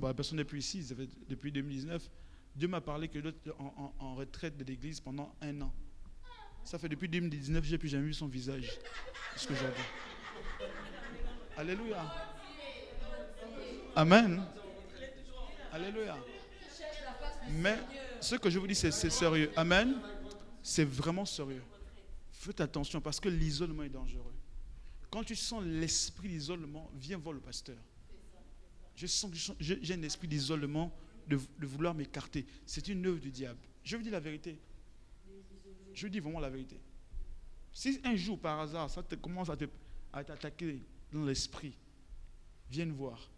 Speaker 1: la personne n'est plus ici, ça fait depuis 2019, Dieu m'a parlé que je dois être en retraite de l'église pendant 1 an. Ça fait depuis 2019, je n'ai plus jamais vu son visage. C'est ce que j'avais. Alléluia. Amen. Alléluia. Mais ce que je vous dis, c'est sérieux. Amen. C'est vraiment sérieux. Faites attention parce que l'isolement est dangereux. Quand tu sens l'esprit d'isolement, viens voir le pasteur. Je sens que j'ai un esprit d'isolement de vouloir m'écarter. C'est une œuvre du diable. Je vous dis la vérité. Je vous dis vraiment la vérité. Si un jour, par hasard, ça commence à t'attaquer dans l'esprit, viens voir.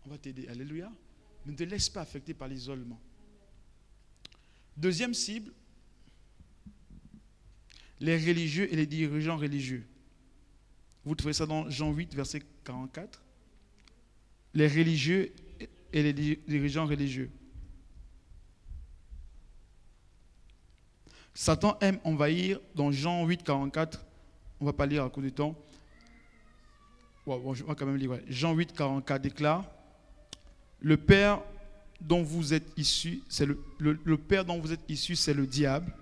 Speaker 1: On va t'aider. Alléluia. Ne te laisse pas affecter par l'isolement. Deuxième cible, les religieux et les dirigeants religieux. Vous trouvez ça dans Jean 8, verset 44. Les religieux et les dirigeants religieux. Satan aime envahir, dans Jean 8, 44, on ne va pas lire à cause du temps. Je vais quand même lire. Jean 8, 44 déclare, le Père dont vous êtes issus, c'est le Père dont vous êtes issus, c'est le diable,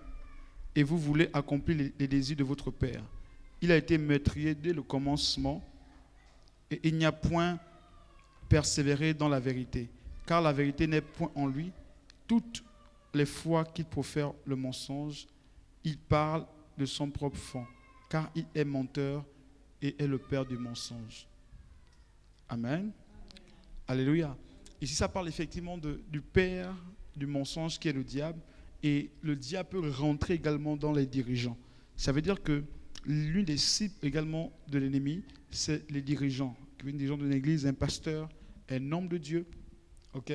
Speaker 1: et vous voulez accomplir les désirs de votre Père. Il a été meurtrier dès le commencement, et il n'y a point persévéré dans la vérité, car la vérité n'est point en lui. Toutes les fois qu'il profère le mensonge, il parle de son propre fond, car il est menteur et est le père du mensonge. Amen. Alléluia. Ici, ça parle effectivement du père du mensonge qui est le diable, et le diable peut rentrer également dans les dirigeants. Ça veut dire que l'une des cibles également de l'ennemi, c'est les dirigeants. Les dirigeants d'une église, un pasteur, un homme de Dieu. Ok?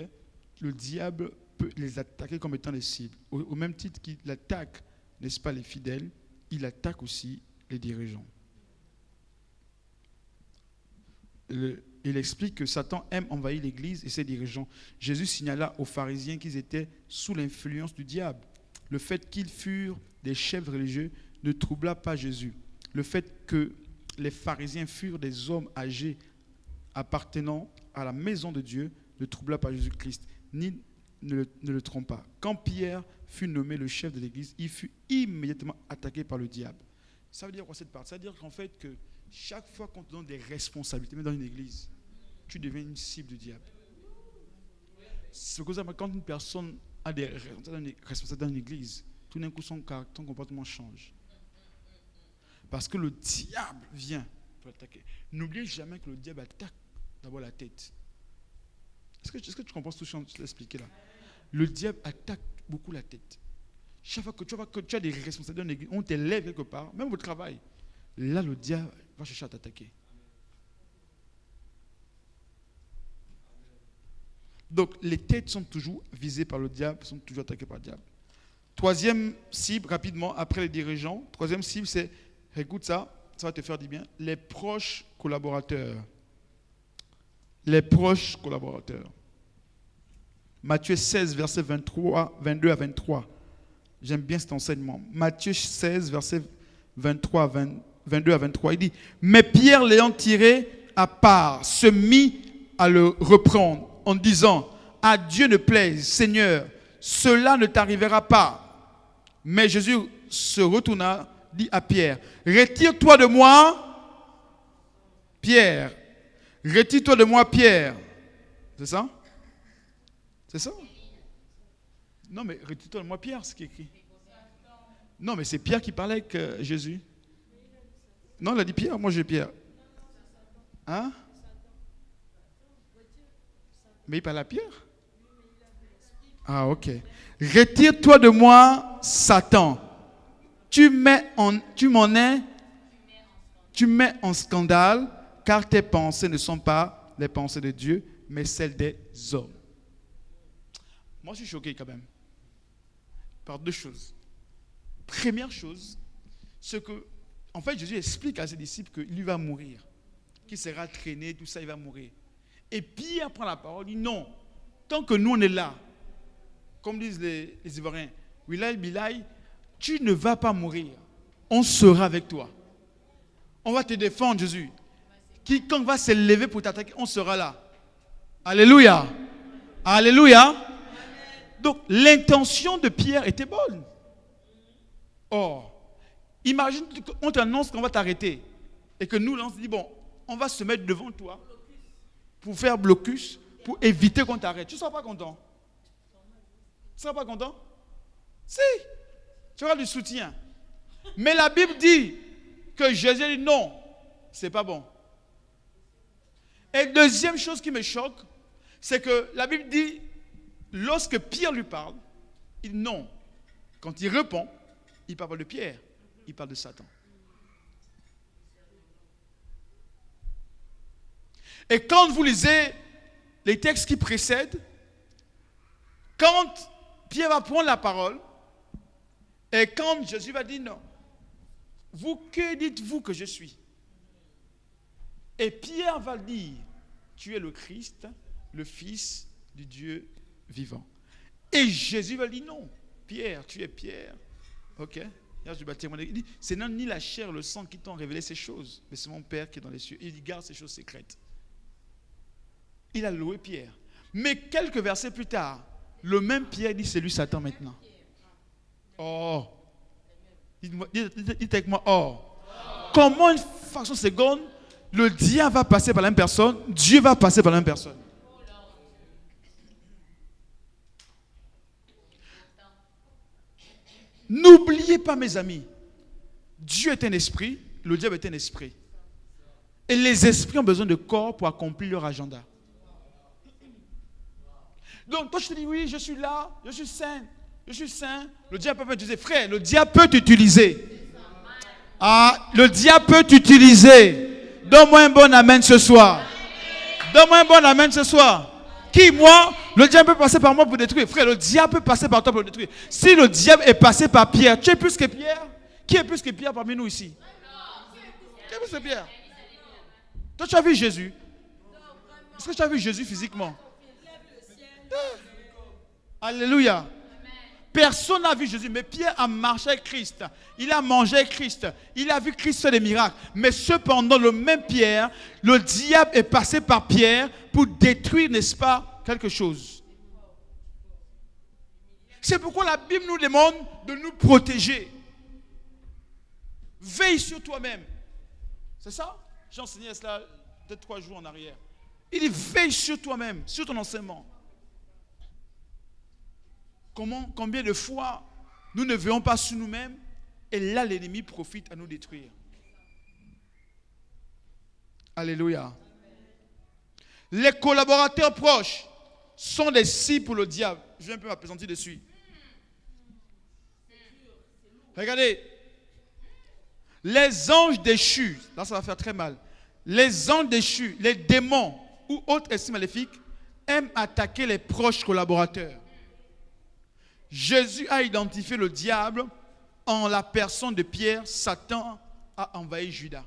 Speaker 1: Le diable peut les attaquer comme étant des cibles. Au même titre qu'il attaque, n'est-ce pas, les fidèles, il attaque aussi les dirigeants. Il explique que Satan aime envahir l'église et ses dirigeants. Jésus signala aux pharisiens qu'ils étaient sous l'influence du diable. Le fait qu'ils furent des chefs religieux ne troubla pas Jésus. Le fait que les pharisiens furent des hommes âgés appartenant à la maison de Dieu ne troubla pas Jésus-Christ, ni ne le trompa. Quand Pierre fut nommé le chef de l'église, il fut immédiatement attaqué par le diable. Ça veut dire quoi cette partie? Ça veut dire qu'en fait, que chaque fois qu'on te donne des responsabilités, même dans une église, tu deviens une cible du diable. C'est pour ça que quand une personne a des responsabilités dans une église, tout d'un coup son comportement change. Parce que le diable vient pour attaquer. N'oubliez jamais que le diable attaque d'abord la tête. Est-ce que tu comprends ce que je t'ai expliqué là? Le diable attaque beaucoup la tête. Chaque fois que tu vois que tu as des responsabilités dans l'église, on t'élève quelque part, même au travail, là le diable va chercher à t'attaquer. Donc les têtes sont toujours visées par le diable, sont toujours attaquées par le diable. Troisième cible, rapidement, après les dirigeants, troisième cible, c'est, écoute ça va te faire du bien, les proches collaborateurs. Les proches collaborateurs. Matthieu 16, versets 22 à 23. J'aime bien cet enseignement. Matthieu 16, versets 22 à 23. Il dit, mais Pierre, l'ayant tiré à part, se mit à le reprendre en disant, à Dieu ne plaise, Seigneur, cela ne t'arrivera pas. Mais Jésus se retourna, dit à Pierre, retire-toi de moi, Pierre. Retire-toi de moi, Pierre. C'est ça? C'est ça? Non, mais retire-toi de moi, Pierre, ce qui est écrit. Non, mais c'est Pierre qui parlait avec Jésus. Non, il a dit Pierre, moi j'ai Pierre. Hein? Mais il parle à Pierre? Ah, ok. Retire-toi de moi, Satan. Tu mets en scandale, car tes pensées ne sont pas les pensées de Dieu, mais celles des hommes. Moi, je suis choqué quand même par deux choses. Première chose, c'est que, en fait, Jésus explique à ses disciples qu'il lui va mourir, qu'il sera traîné, tout ça, il va mourir. Et Pierre prend la parole, dit non, tant que nous on est là, comme disent les Ivoiriens, Wilay Bilay, tu ne vas pas mourir, on sera avec toi. On va te défendre, Jésus. Quiconque va se lever pour t'attaquer, on sera là. Alléluia. Alléluia. Donc, l'intention de Pierre était bonne. Or, imagine qu'on t'annonce qu'on va t'arrêter. Et que nous, là, on se dit, bon, on va se mettre devant toi pour faire blocus, pour éviter qu'on t'arrête. Tu ne seras pas content. Tu ne seras pas content? Si. Tu auras du soutien. Mais la Bible dit que Jésus dit non, c'est pas bon. Et deuxième chose qui me choque, c'est que la Bible dit, lorsque Pierre lui parle, il dit non. Quand il répond, il parle pas de Pierre, il parle de Satan. Et quand vous lisez les textes qui précèdent, quand Pierre va prendre la parole, et quand Jésus va dire non, vous, que dites-vous que je suis? Et Pierre va dire, tu es le Christ, le Fils du Dieu vivant. Et Jésus va dire non, Pierre, tu es Pierre. Ok? Là, je vais témoigner. Il dit, c'est non ni la chair, le sang qui t'ont révélé ces choses, mais c'est mon Père qui est dans les cieux. Il dit, garde ces choses secrètes. Il a loué Pierre. Mais quelques versets plus tard, le même Pierre dit, c'est lui Satan maintenant. Oh. Dites avec moi, oh. Comment une fraction de seconde, le diable va passer par la même personne, Dieu va passer par la même personne. N'oubliez pas, mes amis, Dieu est un esprit, le diable est un esprit. Et les esprits ont besoin de corps pour accomplir leur agenda. Donc, toi, je te dis, oui, je suis là, je suis saint, je suis saint. Le diable peut t'utiliser. Frère, le diable peut t'utiliser. Ah, le diable peut t'utiliser. Donne-moi un bon amen ce soir. Donne-moi un bon amen ce soir. Qui, moi? Le diable peut passer par moi pour détruire. Frère, le diable peut passer par toi pour détruire. Si le diable est passé par Pierre, tu es plus que Pierre? Qui est plus que Pierre parmi nous ici? Qui est plus que Pierre? Toi, tu as vu Jésus? Est-ce que tu as vu Jésus physiquement? Alléluia. Personne n'a vu Jésus, mais Pierre a marché avec Christ. Il a mangé avec Christ. Il a vu Christ faire des miracles. Mais cependant, le même Pierre, le diable est passé par Pierre pour détruire, n'est-ce pas, quelque chose. C'est pourquoi la Bible nous demande de nous protéger. Veille sur toi-même. C'est ça? J'ai enseigné cela peut-être 3 jours en arrière. Il dit, veille sur toi-même, sur ton enseignement. Combien de fois nous ne veillons pas sur nous-mêmes et là l'ennemi profite à nous détruire. Alléluia. Les collaborateurs proches sont des cibles pour le diable. Je vais un peu m'appesantir dessus. Regardez. Les anges déchus, là ça va faire très mal. Les anges déchus, les démons ou autres esprits maléfiques aiment attaquer les proches collaborateurs. Jésus a identifié le diable en la personne de Pierre. Satan a envahi Judas.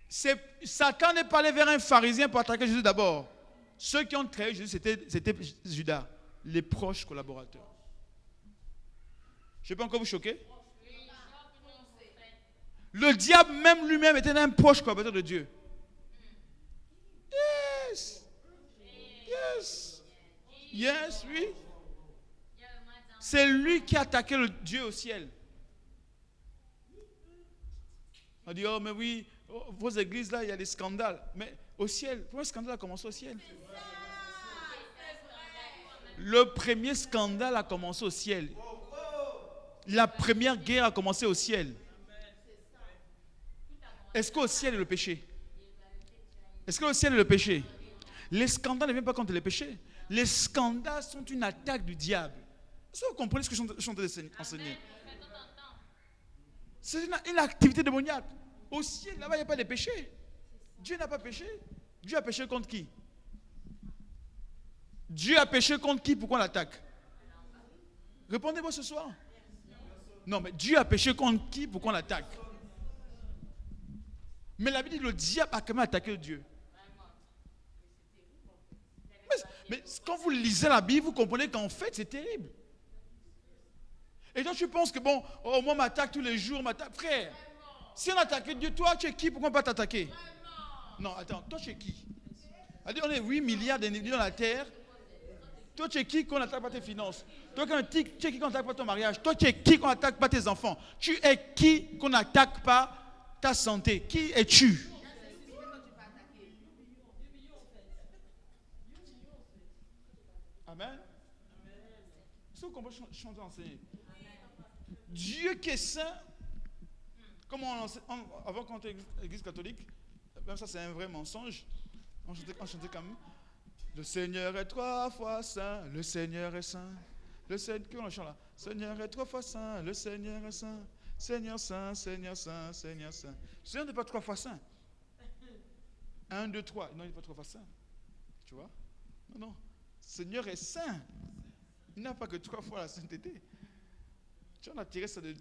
Speaker 1: Satan n'est pas allé vers un pharisien pour attaquer Jésus d'abord. Ceux qui ont trahi Jésus, c'était Judas, les proches collaborateurs. Je peux encore vous choquer? Le diable même lui-même était un proche collaborateur de Dieu. Yes. Yes. Yes, oui. C'est lui qui a attaqué le Dieu au ciel. On dit, oh mais oui, vos églises là, il y a des scandales. Mais au ciel, pourquoi le scandale a commencé au ciel? Le premier scandale a commencé au ciel. La première guerre a commencé au ciel. Est-ce qu'au ciel est le péché? Est-ce que le ciel est le péché? Les scandales ne viennent pas contre les péchés. Les scandales sont une attaque du diable. Est-ce que vous comprenez ce que je suis en train d'enseigner? C'est une activité démoniaque. Au ciel, là-bas, il n'y a pas de péché. Dieu n'a pas péché. Dieu a péché contre qui? Dieu a péché contre qui pour qu'on l'attaque? Répondez-moi ce soir. Non, mais Dieu a péché contre qui pour qu'on l'attaque? Mais la Bible dit que le diable a quand même attaqué Dieu. Mais quand vous lisez la Bible, vous comprenez qu'en fait, c'est terrible. Et donc tu penses que bon, oh, moi, on m'attaque tous les jours, frère. Si on attaque Dieu, toi, tu es qui? Pourquoi on ne peut pas t'attaquer? Non, attends, toi, tu es qui? dit, on est 8 milliards d'individus dans la terre. Toi, tu es qui qu'on n'attaque pas tes finances? Toi, tu es qui qu'on n'attaque pas ton mariage? Toi, tu es qui qu'on n'attaque pas tes enfants? Tu es qui qu'on n'attaque pas ta santé? Qui es-tu? Amen. C'est ce qu'on peut chanter enseigner. Dieu qui est saint, comme avant quand on était l'église catholique, même ça c'est un vrai mensonge. On chantait comme le Seigneur est 3 fois saint, le Seigneur est saint. Le Seigneur, qu'on chante là. Seigneur est 3 fois saint, le Seigneur est saint. Seigneur saint, Seigneur saint, Seigneur saint. Le Seigneur n'est pas 3 fois saint. 1, 2, 3. Non, il n'est pas 3 fois saint. Tu vois? Non, non. Seigneur est saint. Il n'a pas que 3 fois la sainteté. Tu en as tiré ça de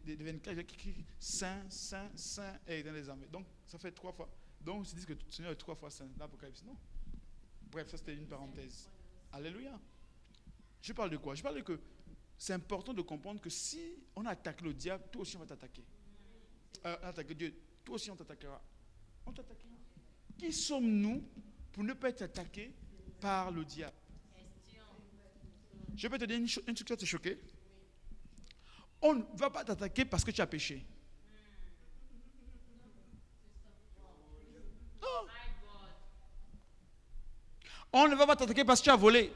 Speaker 1: 24 qui saint, saint, saint et dans les armées. Donc, ça fait 3 fois. Donc, ils disent que le Seigneur est 3 fois saint. L'Apocalypse, non. Bref, ça c'était une parenthèse. Alléluia. Je parle de quoi? Je parle de que c'est important de comprendre que si on attaque le diable, toi aussi on va t'attaquer. On attaque Dieu, toi aussi on t'attaquera. On t'attaquera. Qui sommes-nous pour ne pas être attaqués par le diable? Je peux te dire une chose qui va te choquer. On ne va pas t'attaquer parce que tu as péché. Non. On ne va pas t'attaquer parce que tu as volé.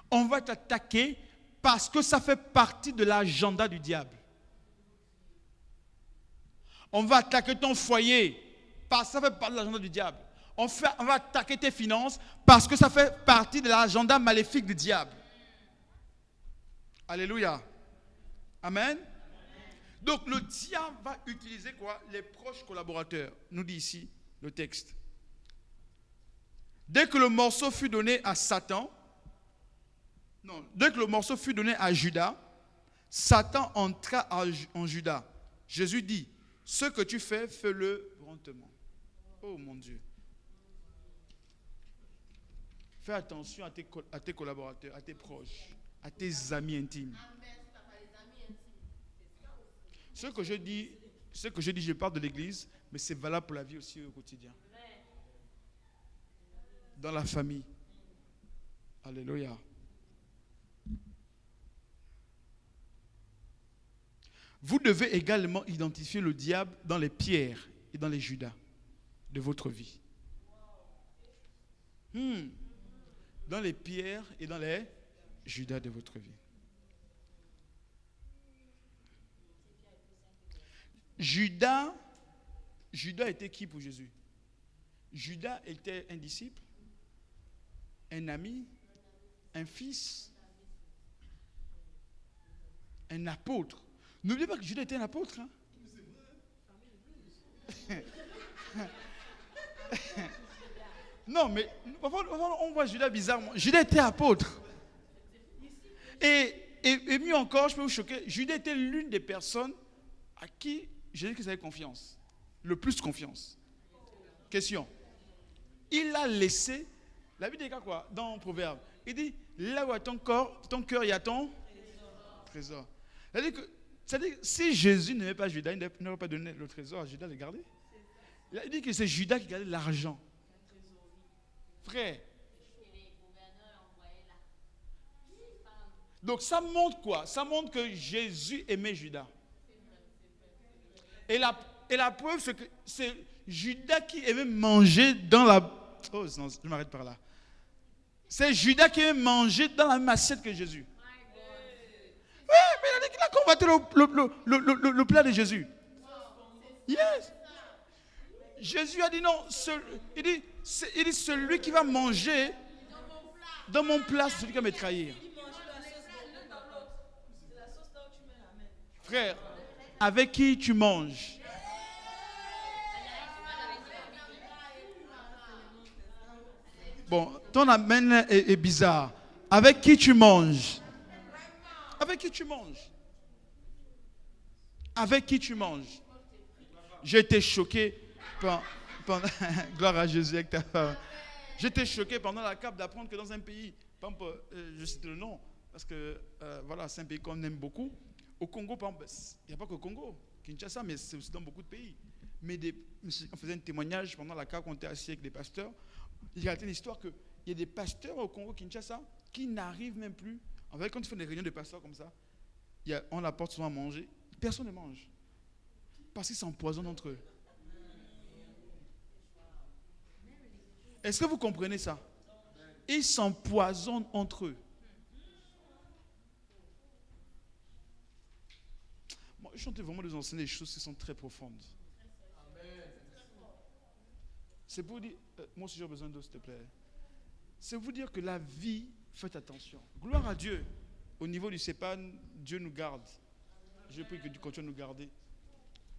Speaker 1: On va t'attaquer parce que ça fait partie de l'agenda du diable. On va attaquer ton foyer parce que ça fait partie de l'agenda du diable. On va attaquer tes finances parce que ça fait partie de l'agenda maléfique du diable. Alléluia. Amen. Donc le diable va utiliser quoi? Les proches collaborateurs. Nous dit ici le texte. Dès que le morceau fut donné à Satan, dès que le morceau fut donné à Judas, Satan entra en Judas. Jésus dit, ce que tu fais, fais-le promptement. Oh mon Dieu. Fais attention à tes collaborateurs, à tes proches, à tes amis intimes. Ce que je dis, je parle de l'église, mais c'est valable pour la vie aussi au quotidien. Dans la famille. Alléluia. Vous devez également identifier le diable dans les pierres et dans les Judas de votre vie. Dans les pierres et dans les Judas de votre vie. Judas était qui pour Jésus? Judas était un disciple, un ami, un fils, un apôtre. N'oubliez pas que Judas était un apôtre. Hein? Non, mais parfois on voit Judas bizarrement. Judas était apôtre. Et mieux encore, je peux vous choquer, Judas était l'une des personnes à qui Jésus avait confiance. Le plus confiance. Question. Il a laissé, la Bible dit quoi dans Proverbe? Il dit, là où a ton cœur, il y a ton trésor. C'est-à-dire que si Jésus n'aimait pas Judas, il n'aurait pas donné le trésor à Judas de le garder. Il dit que c'est Judas qui gardait l'argent. Frère. Donc ça montre quoi? Ça montre que Jésus aimait Judas. Et la preuve, c'est que c'est Judas qui aimait manger dans la... Oh non, je m'arrête par là. C'est Judas qui aimait manger dans la même assiette que Jésus. Oui, mais il a dit qu'il a combattu le plat de Jésus. Yes. Jésus a dit non. Il dit celui qui va manger dans mon plat, c'est celui qui va me trahir. Frère, avec qui tu manges? Bon, ton amen est bizarre. Avec qui tu manges? Avec qui tu manges? Avec qui tu manges? J'ai été choqué pendant gloire à Jésus avec ta femme. J'étais choqué pendant la CAP d'apprendre que dans un pays, par exemple, je cite le nom, parce que voilà, c'est un pays qu'on aime beaucoup. Au Congo, par exemple, il n'y a pas que au Congo, Kinshasa, mais c'est aussi dans beaucoup de pays. Mais on faisait un témoignage pendant la CAP, quand on était assis avec des pasteurs. J'ai raconté une histoire qu'il y a des pasteurs au Congo-Kinshasa qui n'arrivent même plus. En fait, quand tu fais des réunions de pasteurs comme ça, on apporte souvent à manger. Personne ne mange. Parce qu'ils s'empoisonnent entre eux. Est-ce que vous comprenez ça? Ils s'empoisonnent entre eux. Moi, je suis en train vraiment de vous enseigner des choses qui sont très profondes. C'est pour dire, moi aussi j'ai besoin d'eau, s'il te plaît. C'est pour vous dire que la vie, faites attention. Gloire à Dieu. Au niveau du CEPAN, Dieu nous garde. Je prie que Dieu continue à nous garder.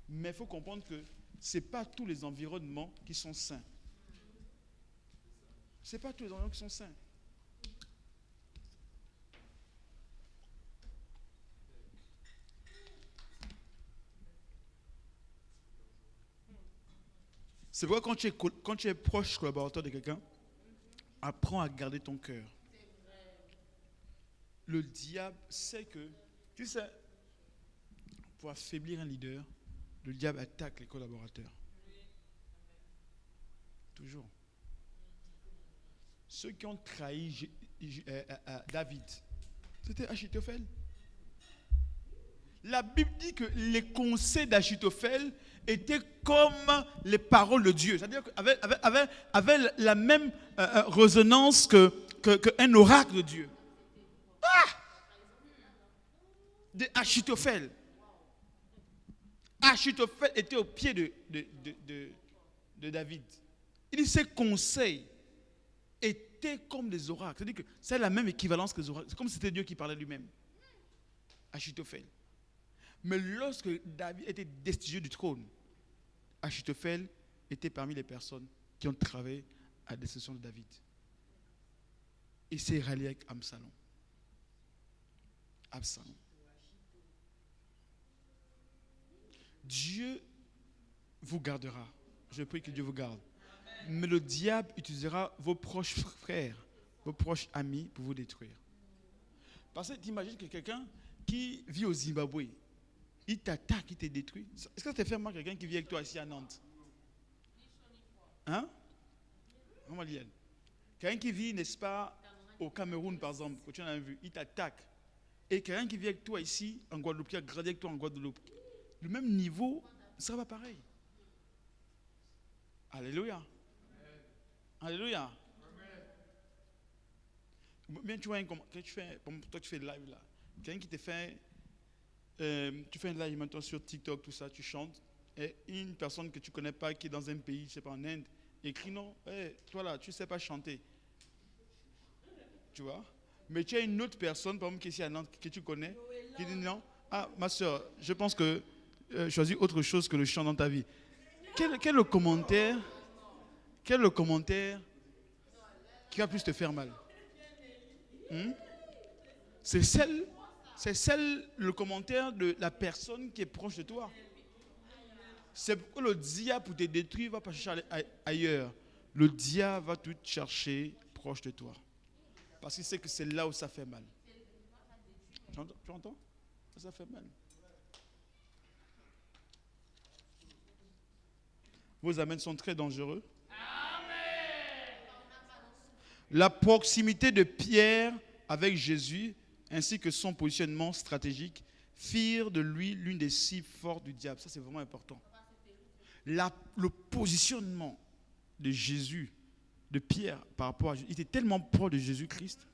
Speaker 1: Mais il faut comprendre que ce n'est pas tous les environnements qui sont sains. Ce n'est pas tous les environnements qui sont sains. C'est pourquoi quand tu es proche collaborateur de quelqu'un, apprends à garder ton cœur. Le diable sait que, tu sais, pour affaiblir un leader, le diable attaque les collaborateurs. Toujours. Ceux qui ont trahi David, c'était Achitophel. La Bible dit que les conseils d'Achitophel étaient comme les paroles de Dieu. C'est-à-dire qu'avaient la même résonance qu'un oracle de Dieu. De Achitophel. Achitophel était au pied de David. Il dit ses conseils étaient comme des oracles. C'est-à-dire que c'est la même équivalence que les oracles. C'est comme si c'était Dieu qui parlait lui-même. Achitophel. Mais lorsque David était destitué du trône, Achitophel était parmi les personnes qui ont travaillé à la destitution de David. Il s'est rallié avec Absalom. Dieu vous gardera. Je prie que Dieu vous garde. Mais le diable utilisera vos proches frères, vos proches amis pour vous détruire. Parce que tu imagines que quelqu'un qui vit au Zimbabwe, il t'attaque, il te détruit. Est-ce que ça te fait mal quelqu'un qui vit avec toi ici à Nantes? Hein? Quelqu'un qui vit, n'est-ce pas, au Cameroun par exemple, que tu en as vu, il t'attaque. Et quelqu'un qui vit avec toi ici, en Guadeloupe, qui a grandi avec toi en Guadeloupe, le même niveau ne sera pas pareil. Alléluia. Alléluia. Bien, tu vois, quand tu fais, toi tu fais live là, quelqu'un qui te fait, tu fais un live maintenant sur TikTok, tout ça, tu chantes, et une personne que tu ne connais pas, qui est dans un pays, je ne sais pas, en Inde, écrit non, hey, toi là, tu ne sais pas chanter. Tu vois? Mais tu as une autre personne, par exemple, qui est ici à Nantes, que tu connais, qui dit non, ah, ma soeur, je pense que choisis autre chose que le chant dans ta vie. Quel est le commentaire qui va plus te faire mal? C'est le commentaire de la personne qui est proche de toi. C'est pourquoi le diable, pour te détruire, va pas chercher ailleurs. Le diable va tout chercher proche de toi. Parce qu'il sait que c'est là où ça fait mal. Tu entends? Ça fait mal. Vos amens sont très dangereux. La proximité de Pierre avec Jésus, ainsi que son positionnement stratégique, firent de lui l'une des cibles fortes du diable. Ça, c'est vraiment important. Le positionnement de Jésus, de Pierre par rapport à Jésus, il était tellement proche de Jésus-Christ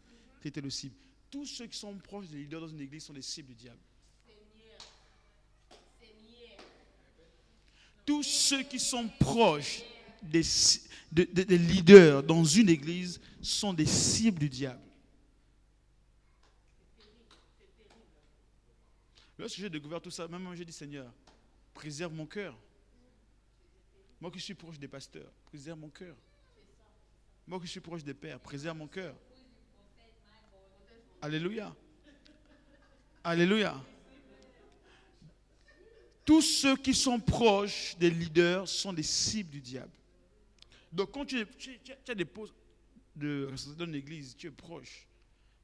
Speaker 1: qu'il était le cible. Tous ceux qui sont proches des leaders dans une église sont des cibles du diable. Tous ceux qui sont proches des leaders dans une église sont des cibles du diable. Lorsque j'ai découvert tout ça, même moi j'ai dit Seigneur, préserve mon cœur. Moi qui suis proche des pasteurs, préserve mon cœur. Moi qui suis proche des pères, préserve mon cœur. Alléluia. Alléluia. Tous ceux qui sont proches des leaders sont des cibles du diable. Donc quand tu as des postes de responsabilité dans l'église, tu es proche,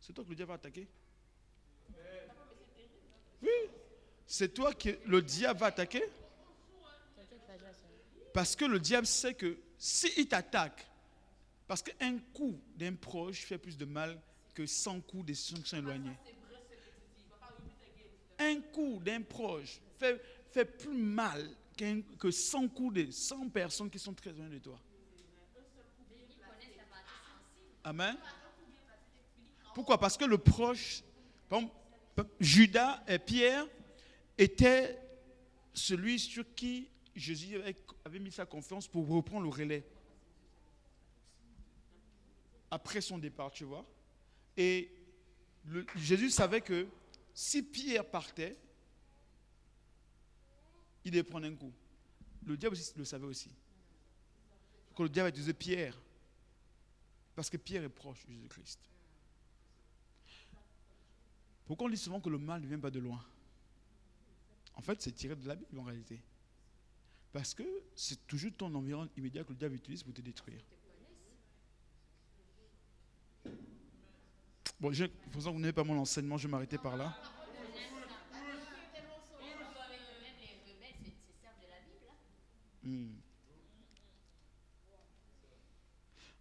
Speaker 1: c'est toi que le diable va attaquer. Oui. C'est toi que le diable va attaquer. Parce que le diable sait que s'il t'attaque, parce qu'un coup d'un proche fait plus de mal que 100 coups de ceux qui sont éloignés. Un coup d'un proche fait plus mal que 100 coups de 100 personnes qui sont très loin de toi. Amen. Pourquoi? Parce que le proche, Judas et Pierre étaient celui sur qui Jésus avait mis sa confiance pour reprendre le relais. Après son départ, tu vois. Et Jésus savait que si Pierre partait, il devait prendre un coup. Le diable aussi le savait aussi. Que le diable a utilisé Pierre. Parce que Pierre est proche de Jésus-Christ. Pourquoi on dit souvent que le mal ne vient pas de loin? En fait, c'est tiré de la Bible en réalité. Parce que c'est toujours ton environnement immédiat que le diable utilise pour te détruire. Bon, de toute façon, vous n'avez pas mon enseignement, je vais m'arrêter par là.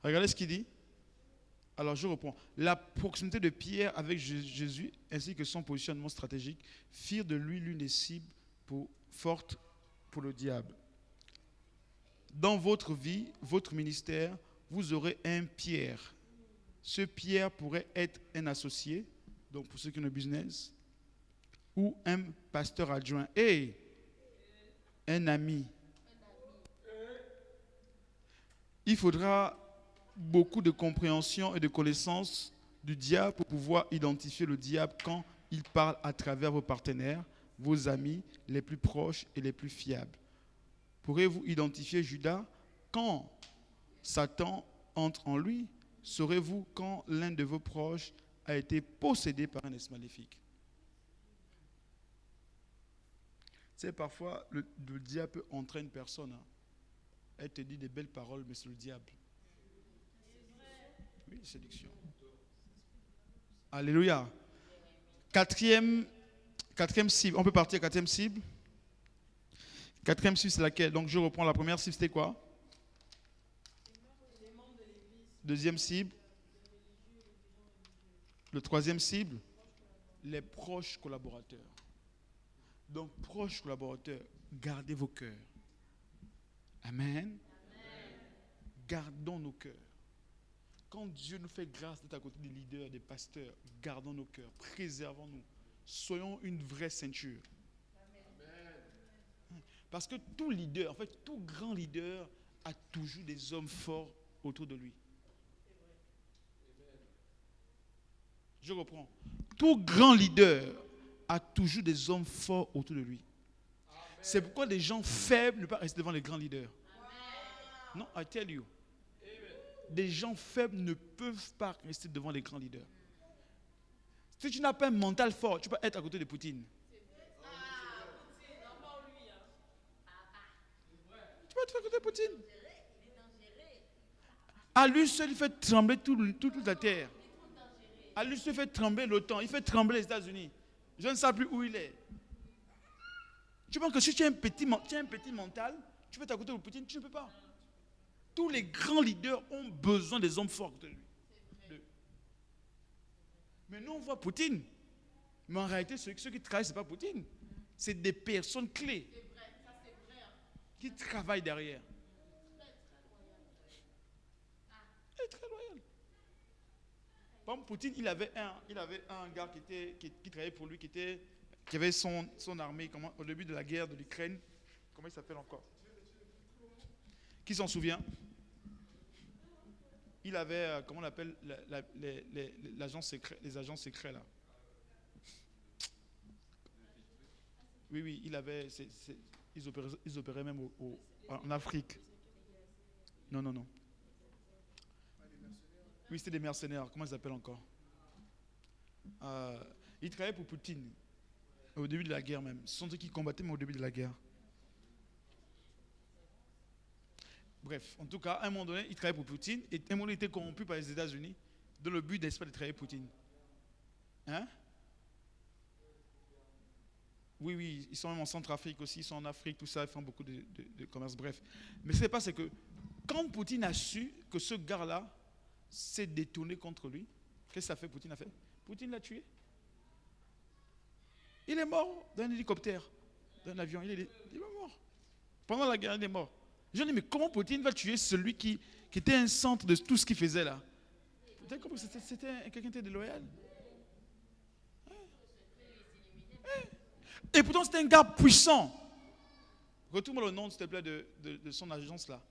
Speaker 1: Regardez ce qu'il dit. Alors je reprends. La proximité de Pierre avec Jésus ainsi que son positionnement stratégique firent de lui l'une des cibles fortes pour le diable. Dans votre vie, votre ministère, vous aurez un Pierre. Ce Pierre pourrait être un associé, donc pour ceux qui ont un business, ou un pasteur adjoint, et un ami. Il faudra beaucoup de compréhension et de connaissance du diable pour pouvoir identifier le diable quand il parle à travers vos partenaires, vos amis les plus proches et les plus fiables. Pourrez-vous identifier Judas quand Satan entre en lui? Saurez-vous quand l'un de vos proches a été possédé par un esprit maléfique? Tu sais, parfois, le diable peut entrer une personne. Elle te dit des belles paroles, mais c'est le diable. Oui, séduction. Alléluia. Quatrième cible. On peut partir quatrième cible. Quatrième cible, c'est laquelle? Donc, je reprends la première cible, c'était quoi? Deuxième cible. Le troisième cible, les proches collaborateurs. Donc, proches collaborateurs, gardez vos cœurs. Amen. Gardons nos cœurs. Quand Dieu nous fait grâce d'être à côté des leaders, des pasteurs, gardons nos cœurs, préservons-nous. Soyons une vraie ceinture. Amen. Parce que tout leader, en fait, tout grand leader a toujours des hommes forts autour de lui. Je reprends. Tout grand leader a toujours des hommes forts autour de lui. Amen. C'est pourquoi les gens faibles ne peuvent pas rester devant les grands leaders. Amen. Non, I tell you. Des gens faibles ne peuvent pas rester devant les grands leaders. Si tu n'as pas un mental fort, tu peux être à côté de Poutine. Tu peux être à côté de Poutine. À lui seul, il fait trembler toute la terre. À lui seul, il fait trembler l'OTAN. Il fait trembler les États-Unis. Je ne sais plus où il est. Tu penses que si tu as un petit mental, tu peux être à côté de Poutine, tu ne peux pas. Tous les grands leaders ont besoin des hommes forts de lui. Mais nous, on voit Poutine. Mais en réalité, ceux qui travaillent, ce n'est pas Poutine. C'est des personnes clés qui travaillent derrière. Il est très loyal. Comme Poutine, il avait un gars qui travaillait pour lui, qui avait son armée au début de la guerre de l'Ukraine. Comment il s'appelle encore? Qui s'en souvient? Il avait, comment on appelle, les agents secrets là. Oui, il avait, ils opéraient même en Afrique. Non. Oui, c'était des mercenaires. Comment ils s'appellent encore? Ils travaillaient pour Poutine. Au début de la guerre même. Ce sont ceux qui combattaient, mais au début de la guerre. Bref, en tout cas, à un moment donné, il travaillait pour Poutine. Et à un moment donné, il était corrompu par les États-Unis dans le but d'espérer de travailler pour Poutine. Hein? Oui, oui, ils sont même en Centrafrique aussi, ils sont en Afrique, tout ça, ils font beaucoup de commerce, bref. Mais ce qui se passe, c'est que quand Poutine a su que ce gars-là s'est détourné contre lui, qu'est-ce que ça fait, Poutine a fait? Poutine l'a tué. Il est mort d'un hélicoptère, d'un avion. Il est mort. Pendant la guerre, il est mort. Je dis, mais comment Poutine va tuer celui qui était un centre de tout ce qu'il faisait là? C'était quelqu'un de déloyal. Et pourtant, c'était un gars puissant. Retrouve-moi le nom, s'il te plaît, de son agence là.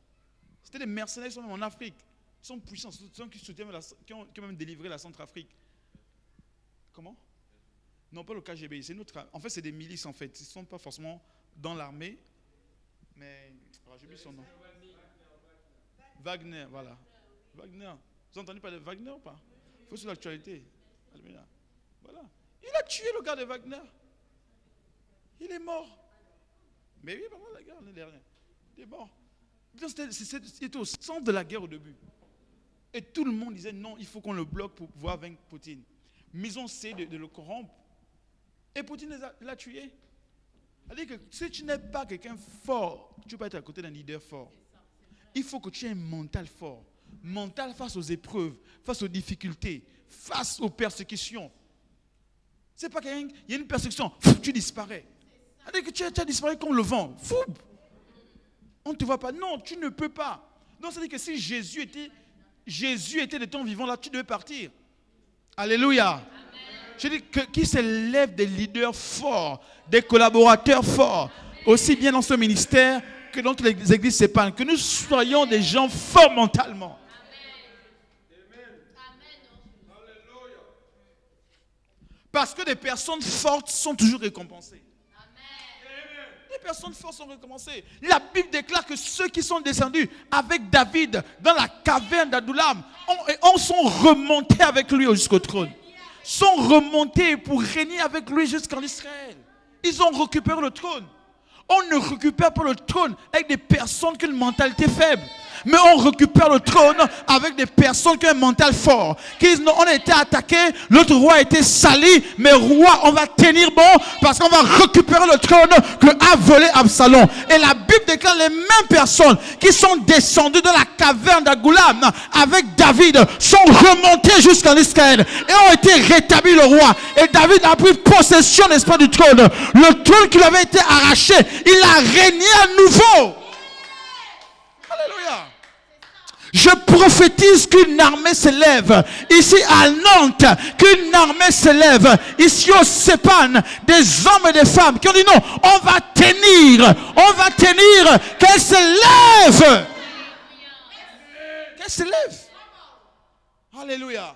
Speaker 1: C'était des mercenaires, ils sont même en Afrique. Ils sont puissants, ce sont qui soutiennent qui ont même délivré la Centrafrique. Comment? Non, pas le KGB. C'est notre. En fait, c'est des milices en fait. Ils ne sont pas forcément dans l'armée. Mais. J'ai oublié son nom. Wagner, voilà. Wagner. Vous entendez parler de Wagner ou pas? Il faut sur l'actualité. Voilà. Il a tué le gars de Wagner. Il est mort. Mais oui, pendant la guerre, l'année dernière. Il est mort. C'était au centre de la guerre au début. Et tout le monde disait non, il faut qu'on le bloque pour pouvoir vaincre Poutine. Mais ils ont essayé de le corrompre. Et Poutine l'a tué. C'est-à-dire que si tu n'es pas quelqu'un fort, tu peux être à côté d'un leader fort. Il faut que tu aies un mental fort. Mental face aux épreuves, face aux difficultés, face aux persécutions. C'est pas qu'il y a une persécution, tu disparais. C'est-à-dire que tu as disparu comme le vent. On ne te voit pas. Non, tu ne peux pas. Donc, c'est-à-dire que si Jésus était de ton vivant, là, tu devais partir. Alléluia. Amen. Je dis qu'il s'élève des leaders forts, des collaborateurs forts, aussi bien dans ce ministère que dans toutes les églises sépanées, que nous soyons des gens forts mentalement. Parce que des personnes fortes sont toujours récompensées. Les personnes fortes sont récompensées. La Bible déclare que ceux qui sont descendus avec David dans la caverne d'Adullam sont remontés avec lui jusqu'au trône. Sont remontés pour régner avec lui jusqu'en Israël. Ils ont récupéré le trône. On ne récupère pas le trône avec des personnes qui ont une mentalité faible. Mais on récupère le trône avec des personnes qui ont un mental fort. Qui disent non, on a été attaqué, l'autre roi a été sali, mais roi, on va tenir bon parce qu'on va récupérer le trône que a volé Absalom. Et la Bible déclare les mêmes personnes qui sont descendues de la caverne d'Adullam avec David sont remontées jusqu'en Israël et ont été rétablis le roi. Et David a pris possession, n'est-ce pas, du trône. Le trône qui lui avait été arraché, il a régné à nouveau. Alléluia. Je prophétise qu'une armée s'élève ici à Nantes, qu'une armée s'élève ici au Sépan, des hommes et des femmes qui ont dit non, on va tenir, qu'elle s'élève. Qu'elle s'élève. Alléluia.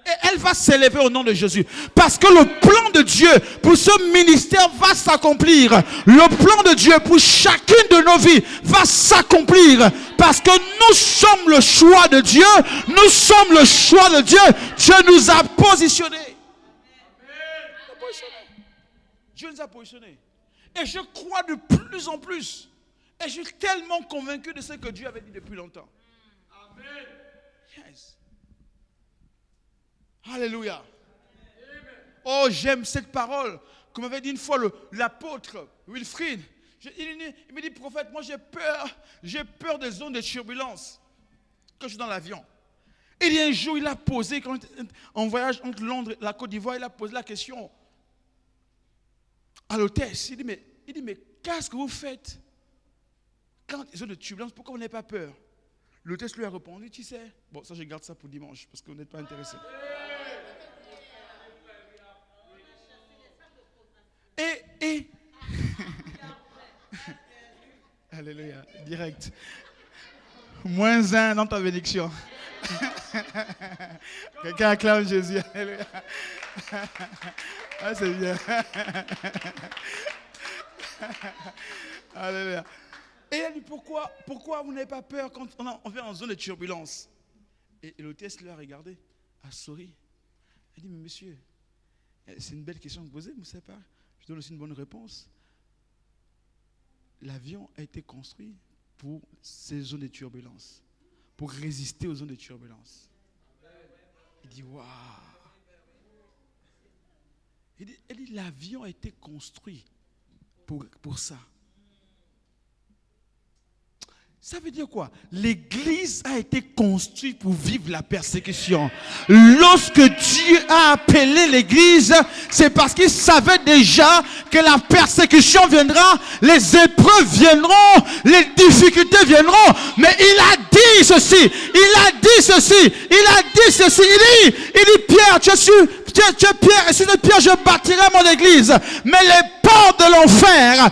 Speaker 1: Et elle va s'élever au nom de Jésus. Parce que le plan de Dieu pour ce ministère va s'accomplir. Le plan de Dieu pour chacune de nos vies va s'accomplir. Parce que nous sommes le choix de Dieu. Nous sommes le choix de Dieu. Dieu nous a positionnés. Dieu nous a positionnés. Et je crois de plus en plus. Et je suis tellement convaincu de ce que Dieu avait dit depuis longtemps. Amen. Yes. Alléluia. Oh, j'aime cette parole. Comme m'avait dit une fois l'apôtre Wilfrid. Il me dit, prophète, moi j'ai peur des zones de turbulence. Quand je suis dans l'avion. Il y a un jour, il a posé, en voyage entre Londres et la Côte d'Ivoire, il a posé la question à l'hôtesse. Il dit, mais qu'est-ce que vous faites quand il y a des turbulences? Pourquoi vous n'avez pas peur? L'hôtesse lui a répondu, tu sais, bon, ça je garde ça pour dimanche parce que vous n'êtes pas intéressé. Et Alléluia, direct. -1 dans ta bénédiction. Quelqu'un acclame Jésus. Alléluia. Ah, c'est bien. Alléluia. Et elle dit, pourquoi vous n'avez pas peur quand on vient en zone de turbulence? Et l'hôtesse lui a regardé, a souri. Elle dit, mais monsieur, c'est une belle question que vous posez, vous ne savez pas. Je donne aussi une bonne réponse. L'avion a été construit pour ces zones de turbulence, pour résister aux zones de turbulence. Il dit, waouh. Il dit, l'avion a été construit pour ça. Ça veut dire quoi? L'église a été construite pour vivre la persécution. Lorsque Dieu a appelé l'église, c'est parce qu'il savait déjà que la persécution viendra, les épreuves viendront, les difficultés viendront. Mais il a dit ceci, il dit, Pierre, tu es Pierre, et sur le Pierre, je bâtirai mon église. Mais les portes de l'enfer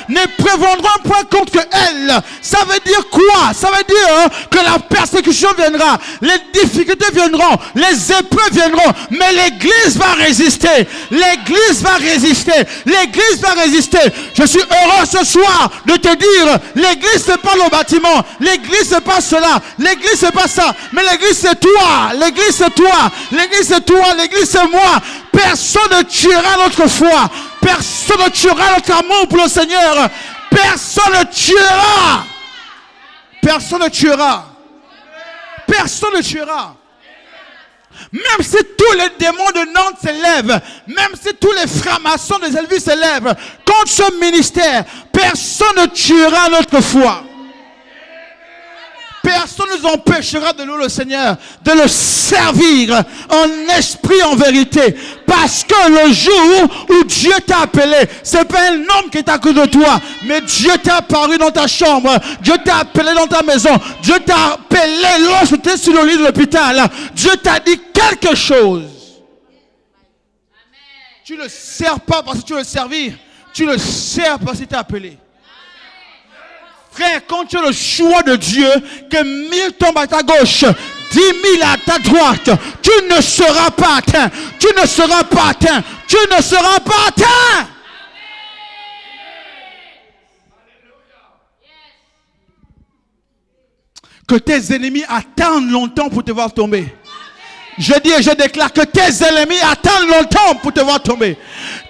Speaker 1: ne prévaudront point contre elle. Ça veut dire quoi? Ça veut dire que la persécution viendra, les difficultés viendront, les épreuves viendront, mais l'église va résister. L'église va résister. L'église va résister. Je suis heureux ce soir de te dire, l'église c'est pas le bâtiment, l'église c'est pas cela, l'église c'est pas ça, mais l'église c'est toi, l'église c'est toi, l'église c'est toi, l'église c'est moi. Personne ne tuera notre foi. Personne ne tuera notre amour pour le Seigneur. Personne ne tuera. Personne ne tuera. Personne ne tuera. Même si tous les démons de Nantes s'élèvent, même si tous les francs-maçons des Elvis s'élèvent contre ce ministère, personne ne tuera notre foi. Personne ne nous empêchera de louer le Seigneur, de le servir en esprit, en vérité. Parce que le jour où Dieu t'a appelé, c'est pas un homme qui est à côté de toi, mais Dieu t'a apparu dans ta chambre, Dieu t'a appelé dans ta maison, Dieu t'a appelé lorsque tu es sur le lit de l'hôpital. Dieu t'a dit quelque chose. Tu ne le sers pas parce que tu veux le servir, tu le sers parce qu'il t'a appelé. Frère, quand tu as le choix de Dieu, que 1000 tombent à ta gauche, 10 000 à ta droite, tu ne seras pas atteint. Tu ne seras pas atteint. Tu ne seras pas atteint. Que tes ennemis attendent longtemps pour te voir tomber. Je dis et je déclare que tes ennemis attendent longtemps pour te voir tomber.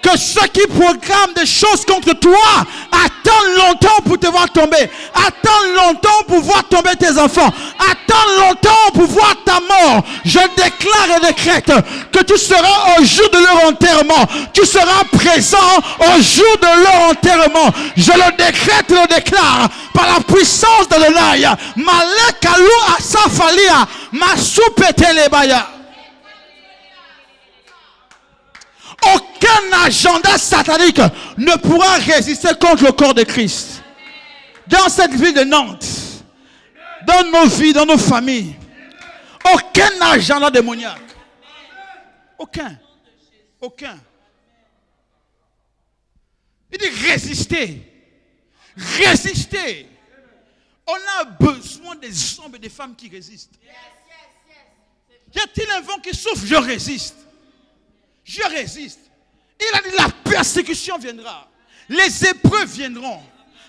Speaker 1: Que ceux qui programment des choses contre toi attendent longtemps pour te voir tomber. Attendent longtemps pour voir tomber tes enfants. Attendent longtemps pour voir ta mort. Je déclare et décrète que tu seras au jour de leur enterrement. Tu seras présent au jour de leur enterrement. Je le décrète et le déclare par la puissance de l'Enaï. Malekalu asafalia masupetelebaya. Aucun agenda satanique ne pourra résister contre le corps de Christ. Dans cette ville de Nantes, dans nos vies, dans nos familles, aucun agenda démoniaque. Aucun. Il dit résister. Résister. On a besoin des hommes et des femmes qui résistent. Y a-t-il un vent qui souffle? Je résiste. Je résiste. Il a dit la persécution viendra. Les épreuves viendront.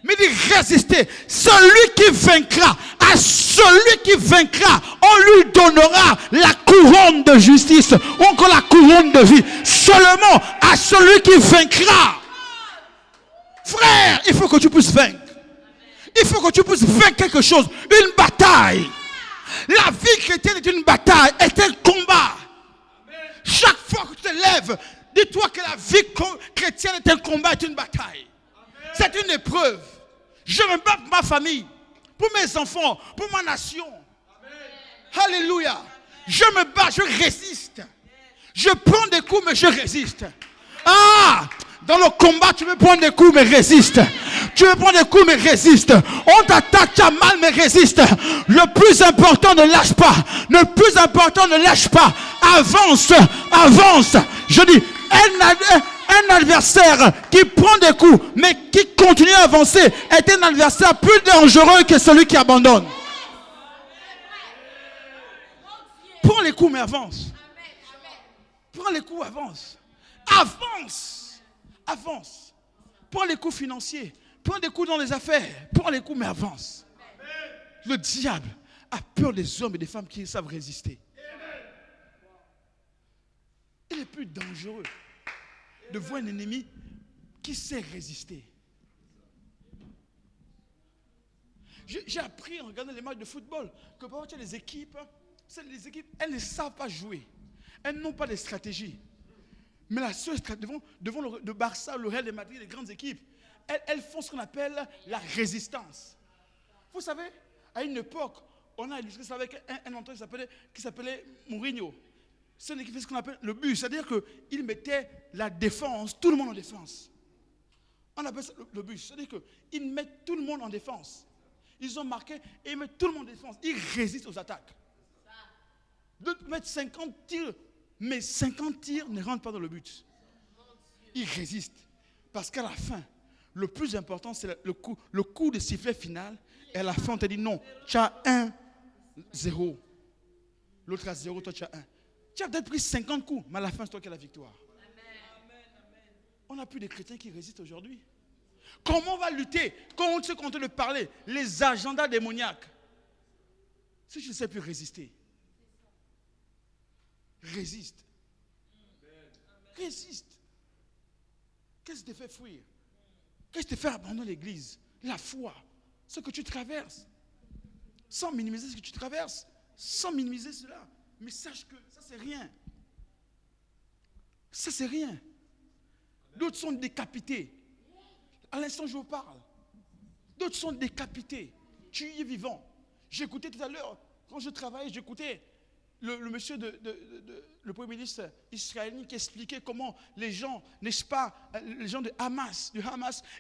Speaker 1: Mais il dit résister. Celui qui vaincra, à celui qui vaincra, on lui donnera la couronne de justice. Ou encore la couronne de vie. Seulement à celui qui vaincra. Frère, il faut que tu puisses vaincre. Il faut que tu puisses vaincre quelque chose. Une bataille. La vie chrétienne est une bataille, est un combat. Chaque fois que tu te lèves, dis-toi que la vie chrétienne est un combat, est une bataille. C'est une épreuve. Je me bats pour ma famille, pour mes enfants, pour ma nation. Alléluia. Je me bats, je résiste. Je prends des coups, mais je résiste. Dans le combat, tu veux prendre des coups, mais résiste. Tu veux prendre des coups, mais résiste. On t'attaque, tu as mal, mais résiste. Le plus important, ne lâche pas. Le plus important, ne lâche pas. Avance, avance. Je dis, un adversaire qui prend des coups, mais qui continue à avancer, est un adversaire plus dangereux que celui qui abandonne. Prends les coups, mais avance. Prends les coups, avance. Avance. Avance. Prends les coups financiers. Prends des coups dans les affaires. Prends les coups, mais avance. Le diable a peur des hommes et des femmes qui savent résister. Il est plus dangereux de voir un ennemi qui sait résister. J'ai appris en regardant les matchs de football que parfois tu as les équipes, elles ne savent pas jouer. Elles n'ont pas de stratégie. Mais la sœur, devant le Barça, le Real de Madrid, les grandes équipes, elles font ce qu'on appelle la résistance. Vous savez, à une époque, on a illustré ça avec un entraîneur qui s'appelait Mourinho. C'est une équipe fait ce qu'on appelle le but. C'est-à-dire qu'il mettait la défense, tout le monde en défense. On appelle ça le but. C'est-à-dire qu'ils mettent tout le monde en défense. Ils ont marqué et ils mettent tout le monde en défense. Ils résistent aux attaques. D'autres mettent 50 tirs, mais 50 tirs ne rentrent pas dans le but. Ils résistent. Parce qu'à la fin, le plus important, c'est le coup de sifflet final. Et à la fin, on te dit non, tu as 1-0. L'autre a 0, toi tu as 1. Tu as peut-être pris 50 coups, mais à la fin, c'est toi qui as la victoire. On n'a plus de chrétiens qui résistent aujourd'hui. Comment on va lutter contre ce qu'on est en train de parler, les agendas démoniaques, si je ne sais plus résister? Résiste. Résiste. Qu'est-ce qui te fait fuir? Qu'est-ce qui te fait abandonner l'église? La foi, ce que tu traverses. Sans minimiser ce que tu traverses, sans minimiser cela. Mais sache que ça, c'est rien. Ça, c'est rien. D'autres sont décapités. À l'instant où je vous parle. D'autres sont décapités. Tu y es vivant. J'écoutais tout à l'heure, quand je travaillais, j'écoutais le monsieur, le premier ministre israélien qui expliquait comment les gens, n'est-ce pas, les gens du Hamas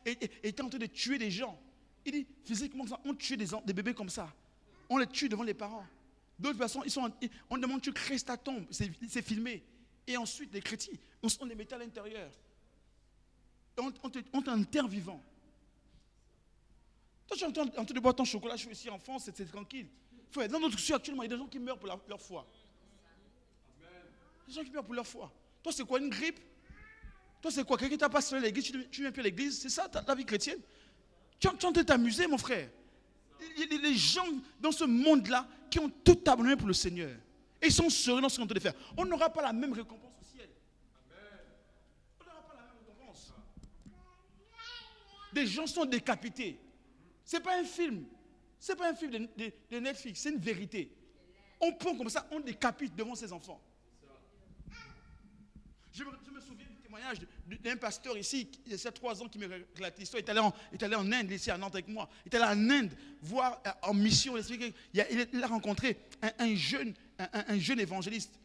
Speaker 1: étaient en train de tuer des gens. Il dit, physiquement, on tue des bébés comme ça. On les tue devant les parents. D'autres personnes, on demande tu crées ta tombe, c'est filmé. Et ensuite, les chrétiens, on les mettait à l'intérieur. On t'enterre vivant. Toi, tu es en train de boire ton chocolat, je suis ici en France, c'est tranquille. Frère, dans notre société actuellement, il y a des gens qui meurent pour leur foi. Des gens qui meurent pour leur foi. Toi, c'est quoi, une grippe? Toi, c'est quoi? Quelqu'un t'a pas sonné à l'église, tu viens plus à l'église? C'est ça la vie chrétienne? Tu es en train de t'amuser, mon frère. Il y a des gens dans ce monde-là qui ont tout abandonné pour le Seigneur. Et ils sont sérieux dans ce qu'on est en train de faire. On n'aura pas la même récompense au ciel. On n'aura pas la même récompense. Des gens sont décapités. Ce n'est pas un film. Ce n'est pas un film de Netflix, c'est une vérité. On prend comme ça, on décapite devant ses enfants. Je me souviens du témoignage d'un pasteur ici, il y a 3 ans, qui me relate l'histoire. Il est allé en Inde, ici à Nantes avec moi. Il est allé en Inde voir en mission. Il a rencontré un jeune évangéliste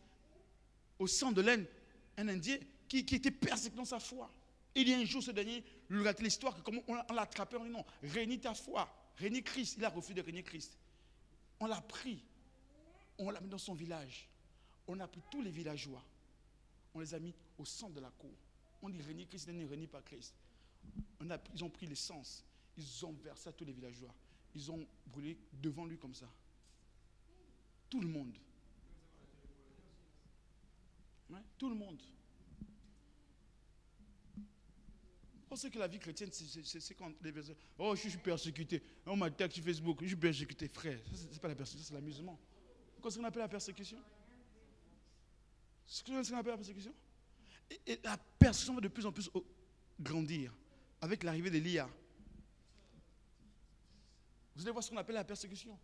Speaker 1: au centre de l'Inde, un Indien qui était persécuté dans sa foi. Il y a un jour, ce dernier, il lui relate l'histoire, que comment on l'a attrapé, on dit non, réunis ta foi, réunis Christ. Il a refusé de réunir Christ. On l'a pris, on l'a mis dans son village. On a pris tous les villageois. On les a mis au centre de la cour. On dit réunir Christ, ils ne réunissent pas Christ. Ils ont pris l'essence, ils ont versé à tous les villageois. Ils ont brûlé devant lui comme ça. Tout le monde. Ouais, tout le monde. Vous pensez que la vie chrétienne, c'est quand les personnes... Oh, je suis persécuté. On m'attaque sur Facebook. Je suis persécuté. Frère, ce n'est pas la persécution, c'est l'amusement. Qu'est-ce qu'on appelle la persécution? Ce qu'on appelle la persécution. Et la persécution va de plus en plus grandir avec l'arrivée de l'IA. Vous allez voir ce qu'on appelle la persécution.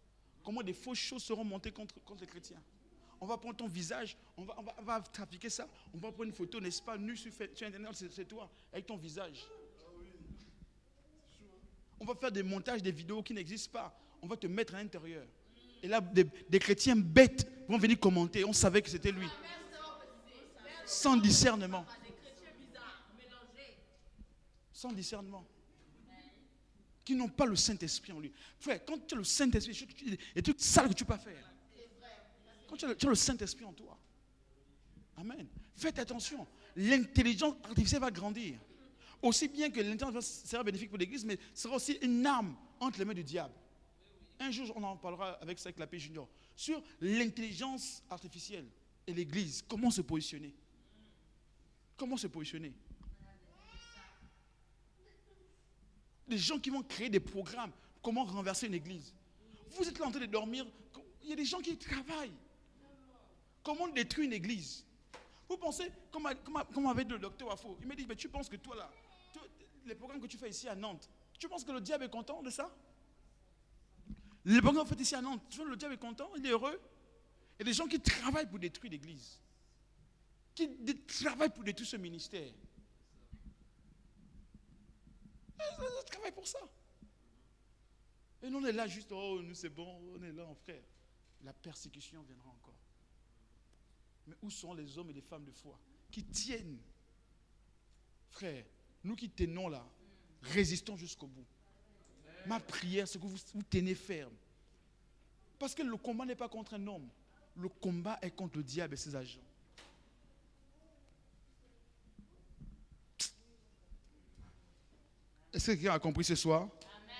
Speaker 1: Comment des fausses choses seront montées contre les chrétiens. On va prendre ton visage, on va trafiquer ça. On va prendre une photo, n'est-ce pas, nue sur Internet, c'est toi, avec ton visage. On va faire des montages, des vidéos qui n'existent pas. On va te mettre à l'intérieur. Et là, des chrétiens bêtes vont venir commenter. On savait que c'était lui. Sans discernement. Sans discernement. Qui n'ont pas le Saint-Esprit en lui. Frère, quand tu as le Saint-Esprit, il y a des trucs sales que tu peux pas faire. Quand tu as le Saint-Esprit en toi. Amen. Faites attention. L'intelligence artificielle va grandir. Aussi bien que l'intelligence sera bénéfique pour l'Église, mais sera aussi une arme entre les mains du diable. Un jour, on en parlera avec l'AP Junior. Sur l'intelligence artificielle et l'Église. Comment se positionner? Comment se positionner? Les gens qui vont créer des programmes. Comment renverser une église? Vous êtes là en train de dormir. Il y a des gens qui travaillent. Comment détruire une église? Vous pensez, comme avec le docteur Wafo, il m'a dit, mais tu penses que toi là, les programmes que tu fais ici à Nantes, tu penses que le diable est content de ça? Les programmes que vous faites ici à Nantes, tu vois, le diable est content, il est heureux. Il y a des gens qui travaillent pour détruire l'église. qui travaillent pour détruire ce ministère. Ils travaillent pour ça. Et nous, on est là juste, oh, nous c'est bon, on est là en frère. La persécution viendra encore. Mais où sont les hommes et les femmes de foi qui tiennent? Frère, nous qui tenons là, résistons jusqu'au bout. Ma prière, c'est que vous tenez ferme. Parce que le combat n'est pas contre un homme. Le combat est contre le diable et ses agents. Est-ce que quelqu'un a compris ce soir? Amen.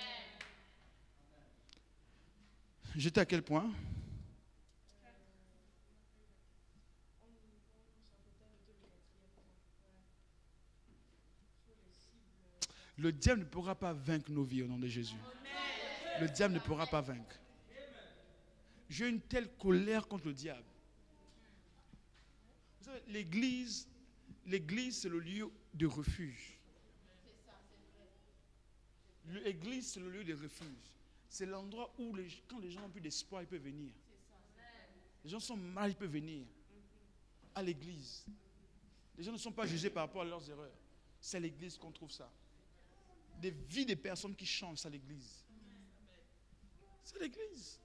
Speaker 1: J'étais à quel point? Le diable ne pourra pas vaincre nos vies au nom de Jésus. Amen. Le diable ne pourra pas vaincre. J'ai une telle colère contre le diable. Vous savez, l'église, c'est le lieu de refuge. L'église, c'est le lieu de refuge. C'est l'endroit où, quand les gens n'ont plus d'espoir, ils peuvent venir. Les gens sont mal, ils peuvent venir à l'église. Les gens ne sont pas jugés par rapport à leurs erreurs. C'est à l'église qu'on trouve ça. Des vies de personnes qui changent, c'est à l'église. C'est l'église.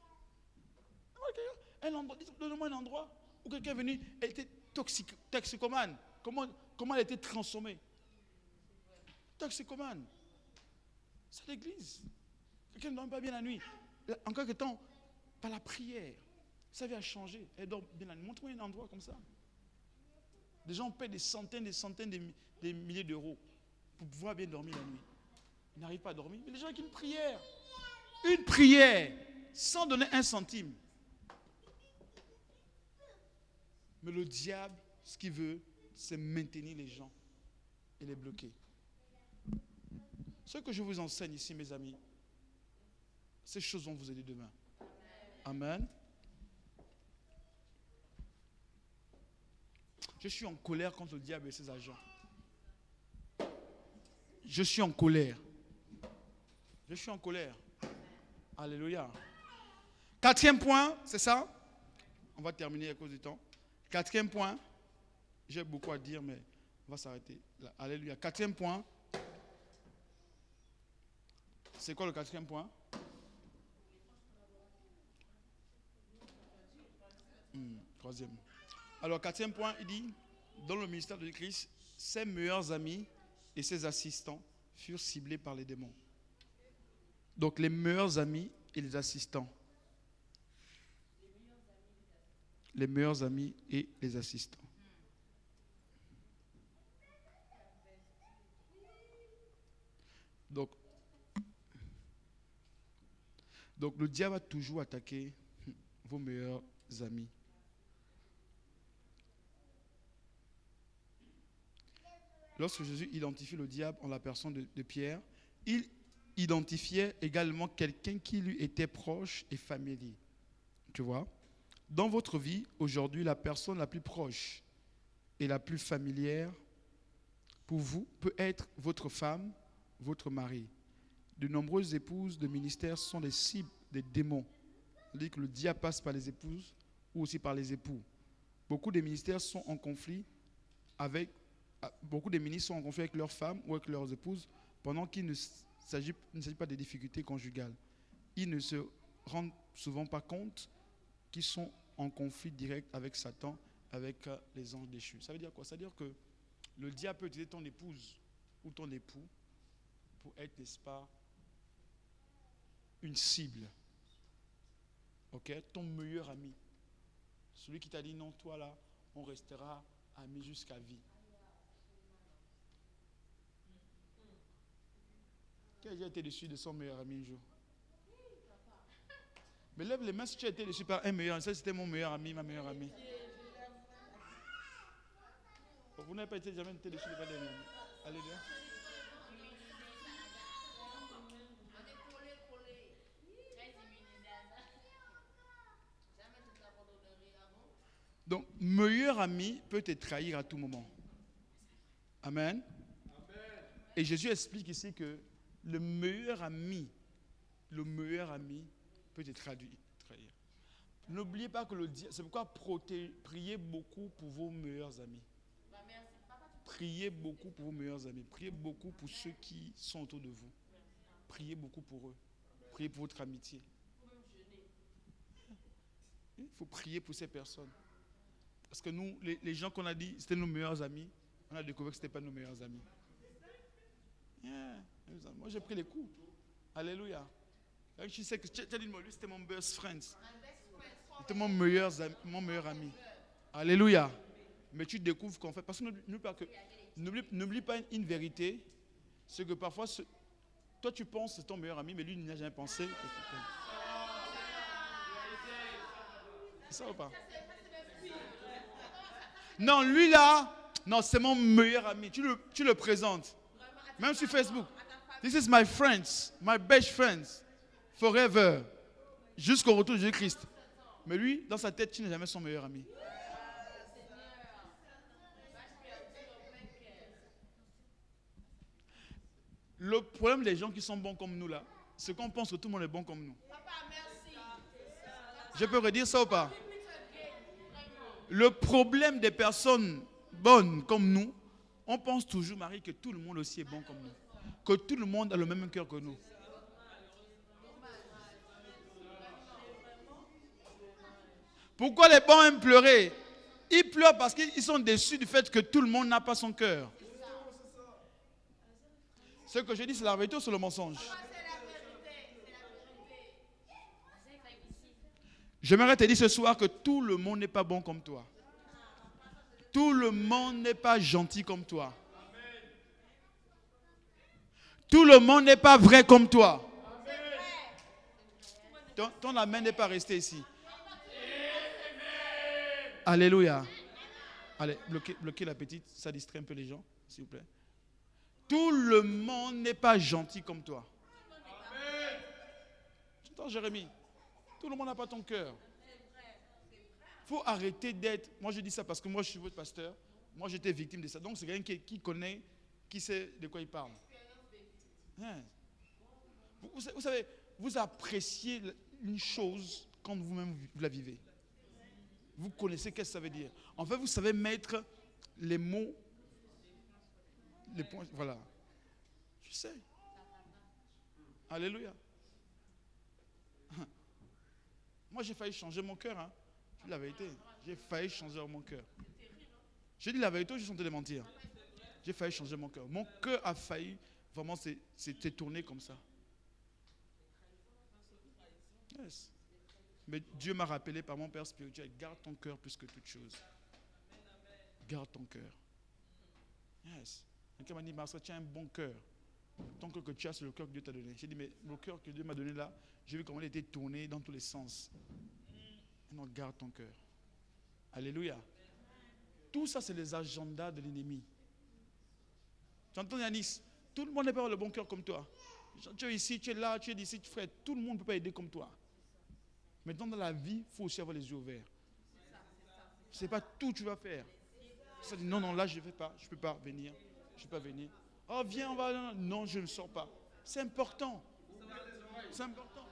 Speaker 1: Donne-moi un endroit où quelqu'un est venu, elle était toxicomane. Comment elle a été transformée? Toxicomane. C'est l'église. Quelqu'un ne dort pas bien la nuit. En quelque temps, par la prière, sa vie a changé. Elle dort bien la nuit. Montre-moi un endroit comme ça. Des gens paient des centaines, des milliers d'euros pour pouvoir bien dormir la nuit. Ils n'arrivent pas à dormir. Mais les gens avec une prière, sans donner un centime. Mais le diable, ce qu'il veut, c'est maintenir les gens et les bloquer. Ce que je vous enseigne ici, mes amis, ces choses vont vous aider demain. Amen. Je suis en colère contre le diable et ses agents. Je suis en colère. Je suis en colère. Alléluia. 4e point, c'est ça? On va terminer à cause du temps. 4e point. J'ai beaucoup à dire, mais on va s'arrêter là. Alléluia. 4e point. C'est quoi le 4e point? Troisième. Alors, 4e point, il dit, dans le ministère de Christ, ses meilleurs amis et ses assistants furent ciblés par les démons. Donc, les meilleurs amis et les assistants. Les meilleurs amis et les assistants. Donc le diable va toujours attaquer vos meilleurs amis. Lorsque Jésus identifie le diable en la personne de Pierre, il identifiait également quelqu'un qui lui était proche et familier. Tu vois? Dans votre vie, aujourd'hui, la personne la plus proche et la plus familière pour vous peut être votre femme, votre mari. De nombreuses épouses de ministère sont des cibles des démons. C'est-à-dire que le diable passe par les épouses ou aussi par les époux. Beaucoup de ministères sont en conflit avec leurs femmes ou avec leurs épouses pendant qu'il ne s'agit pas de difficultés conjugales. Ils ne se rendent souvent pas compte qu'ils sont en conflit direct avec Satan, avec les anges déchus. Ça veut dire quoi? Ça veut dire que le diable peut utiliser ton épouse ou ton époux pour être, n'est-ce pas, une cible. Ok? Ton meilleur ami. Celui qui t'a dit non, toi là, on restera amis jusqu'à vie. Qui a déjà été déçu de son meilleur ami un jour? Mais lève les mains si tu as été déçu par un meilleur ami. Ça, c'était mon meilleur ami, ma meilleure amie. Vous n'avez pas jamais été déçu de par des amis. Alléluia. Donc, meilleur ami peut te trahir à tout moment. Amen. Et Jésus explique ici que le meilleur ami peut te trahir. N'oubliez pas que c'est pourquoi priez beaucoup pour vos meilleurs amis. priez beaucoup pour vos meilleurs amis. Priez beaucoup pour ceux qui sont autour de vous. Priez beaucoup pour eux. Priez pour votre amitié. Il faut prier pour ces personnes. Parce que nous, les gens qu'on a dit, c'était nos meilleurs amis, on a découvert que ce n'était pas nos meilleurs amis. Yeah. Moi, j'ai pris les coups. Alléluia. Je sais que tu as dit, lui, c'était mon best friend. C'était mon meilleur ami. Alléluia. Mais tu découvres qu'en fait, parce que n'oublie pas une vérité, c'est que parfois, toi tu penses que c'est ton meilleur ami, mais lui il n'a jamais pensé. C'est ça ou pas? Non, lui là, non, c'est mon meilleur ami. Tu le présentes. Même sur Facebook. This is my friends, my best friends, forever. Jusqu'au retour de Jésus-Christ. Mais lui, dans sa tête, tu n'es jamais son meilleur ami. Le problème des gens qui sont bons comme nous là, c'est qu'on pense que tout le monde est bon comme nous. Je peux redire ça ou pas? Le problème des personnes bonnes comme nous, on pense toujours, Marie, que tout le monde aussi est bon comme nous. Que tout le monde a le même cœur que nous. Pourquoi les bons aiment pleurer? Ils pleurent parce qu'ils sont déçus du fait que tout le monde n'a pas son cœur. Ce que je dis, c'est la vérité ou c'est le mensonge? J'aimerais te dire ce soir que tout le monde n'est pas bon comme toi. Tout le monde n'est pas gentil comme toi. Tout le monde n'est pas vrai comme toi. Ton amen n'est pas resté ici. Alléluia. Allez, bloquez la petite, ça distrait un peu les gens, s'il vous plaît. Tout le monde n'est pas gentil comme toi. Tu entends, Jérémie? Tout le monde n'a pas ton cœur. Il faut arrêter d'être... Moi, je dis ça parce que moi, je suis votre pasteur. Moi, j'étais victime de ça. Donc, c'est quelqu'un qui connaît, qui sait de quoi il parle. Hein? Vous savez, vous appréciez une chose quand vous-même vous la vivez. Vous connaissez qu'est-ce que ça veut dire. En fait, vous savez mettre les mots, les points, voilà. Je sais. Alléluia. Moi, j'ai failli changer mon cœur. Hein. Je dis la vérité. J'ai failli changer mon cœur. J'ai dit la vérité ou je suis en train de mentir? J'ai failli changer mon cœur. Mon cœur a failli vraiment s'est tourné comme ça. Yes. Mais Dieu m'a rappelé par mon Père spirituel, garde ton cœur plus que toute chose. Garde ton cœur. Yes. Quelqu'un m'a dit, Marcel, tu as un bon cœur. Ton cœur que tu as, c'est le cœur que Dieu t'a donné. J'ai dit, mais le cœur que Dieu m'a donné là, j'ai vu comment il était tourné dans tous les sens. Non, garde ton cœur. Alléluia. Tout ça, c'est les agendas de l'ennemi. Tu entends, Yanis? Tout le monde n'est pas le bon cœur comme toi. Tu es ici, tu es là, tu es ici, frère. Tout le monde ne peut pas aider comme toi. Maintenant, dans la vie, il faut aussi avoir les yeux ouverts. Ce n'est pas tout que tu vas faire. Ça dit, non, non, là, je ne fais pas, je ne peux pas venir. Je ne peux pas venir. Oh, viens, on va. Non, je ne sors pas. C'est important. C'est important.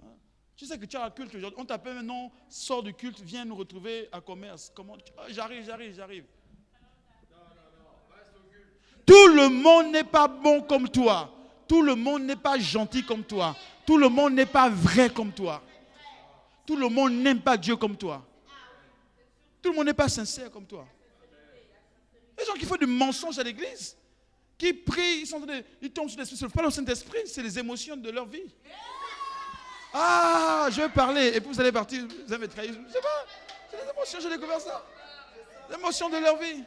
Speaker 1: Hein? Tu sais que tu as un culte aujourd'hui. On t'appelle maintenant, sors du culte, viens nous retrouver à commerce. Comment? Oh, j'arrive. Tout le monde n'est pas bon comme toi. Tout le monde n'est pas gentil comme toi. Tout le monde n'est pas vrai comme toi. Tout le monde n'aime pas Dieu comme toi. Tout le monde n'est pas sincère comme toi. Les gens qui font du mensonge à l'église, qui prient, ils tombent sur l'Esprit. Ce n'est pas le Saint-Esprit, c'est les émotions de leur vie. Ah, je vais parler, et puis vous allez partir, vous allez me trahir. Je ne sais pas, c'est les émotions, j'ai découvert ça. L'émotion de leur vie.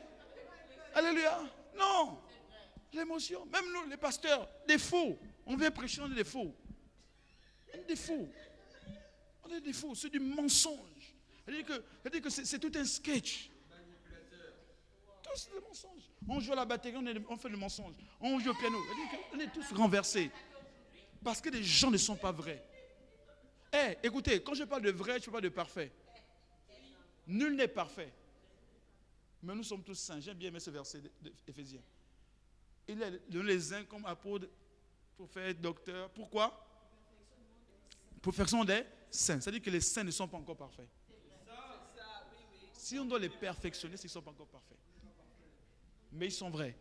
Speaker 1: Alléluia. Non, l'émotion. Même nous, les pasteurs, des faux. On vient prêcher, on est des faux. On est des faux. On est des faux, c'est du mensonge. C'est-à-dire que c'est tout un sketch. Tous des mensonges. On joue à la batterie, on fait le mensonge. On joue au piano. On est tous renversés. Parce que les gens ne sont pas vrais. Écoutez, quand je parle de vrai, je ne parle pas de parfait. Nul n'est parfait. Mais nous sommes tous saints. J'aime bien aimer ce verset d'Éphésiens. Il est donné les uns comme apôtres pour faire docteur. Pourquoi? Perfection des saints. C'est-à-dire que les saints ne sont pas encore parfaits. Si on doit les perfectionner, c'est qu'ils ne sont pas encore parfaits. mais ils sont vrais.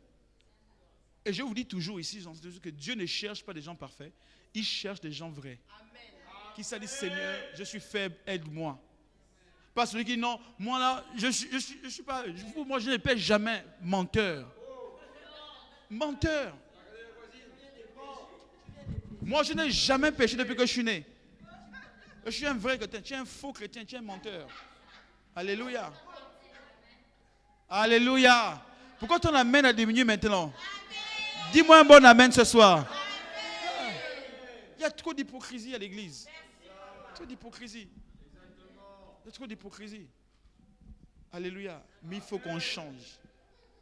Speaker 1: Et je vous dis toujours ici que Dieu ne cherche pas des gens parfaits, il cherche des gens vrais. Qui s'est dit, Seigneur, je suis faible, aide-moi. Pas celui qui dit, non, moi là, je suis pas, moi je ne paie jamais. Menteur. Menteur. Moi je n'ai jamais péché depuis que je suis né. Je suis un vrai chrétien, tu es un faux chrétien, tu es un menteur. Alléluia. Alléluia. Pourquoi ton amen a diminué maintenant? Dis-moi un bon amen ce soir. Il y a trop d'hypocrisie à l'église. Trop d'hypocrisie. Il y a trop d'hypocrisie. Alléluia. Mais il faut qu'on change.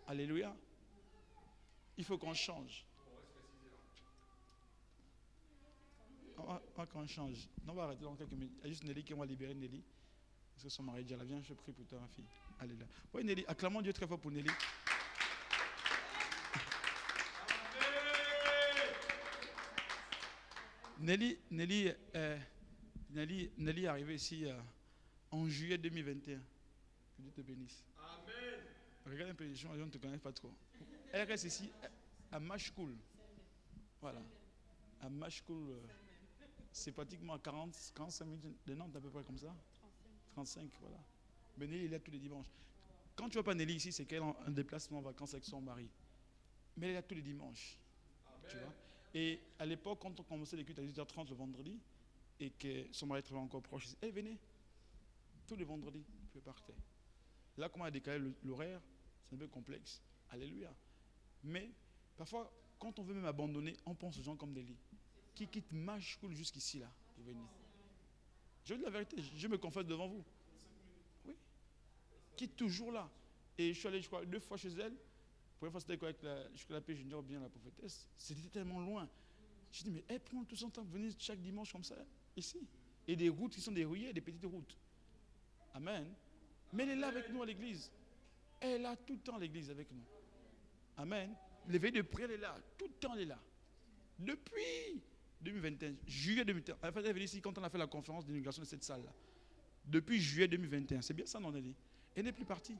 Speaker 1: Alléluia. Il faut qu'on change. On va qu'on change. Non, on va arrêter dans quelques minutes. Il y a juste Nelly qui va libérer Nelly. Parce que son mari dit, viens, je prie pour toi, ma fille. Alléluia. Oui, Nelly, acclamons Dieu très fort pour Nelly. Nelly est arrivée ici en juillet 2021. Que Dieu te bénisse. Amen. Regarde un peu, les gens ne te connaissent pas trop. Elle reste ici à Mashkoul. Voilà. À Mashkoul, c'est pratiquement à 45 minutes de Nantes, à peu près comme ça. 35, voilà. Mais Nelly est là tous les dimanches. Quand tu vois pas Nelly ici, c'est qu'elle est en déplacement en vacances avec son mari. Mais elle est là tous les dimanches. Amen. Tu vois. Et à l'époque, quand on commençait les cultes à 18h30 le vendredi, et que son mari travaillait encore proche, elle venait tous les vendredis, puis partait. Là, comment elle a décalé l'horaire, c'est un peu complexe. Alléluia. Mais parfois, quand on veut même abandonner, on pense aux gens comme Nelly, qui quittent Mashkoul jusqu'ici là pour venir. Je vous dis la vérité, je me confesse devant vous. Oui. Qui est toujours là. Et je suis allé, je crois, 2 fois chez elle. La première fois, c'était avec la paix junior, bien la prophétesse. C'était tellement loin. Je dis, mais elle prend tout son temps pour venir chaque dimanche comme ça, ici. Et des routes qui sont dérouillées, des petites routes. Amen. Mais elle est là avec nous à l'église. Elle est là tout le temps à l'église avec nous. Amen. L'éveil de prière, elle est là. Tout le temps, elle est là. Depuis 2021, juillet 2021. En fait, elle est venue ici quand on a fait la conférence d'inauguration de cette salle-là. Depuis juillet 2021. C'est bien ça, non, Nelly? Elle n'est plus partie.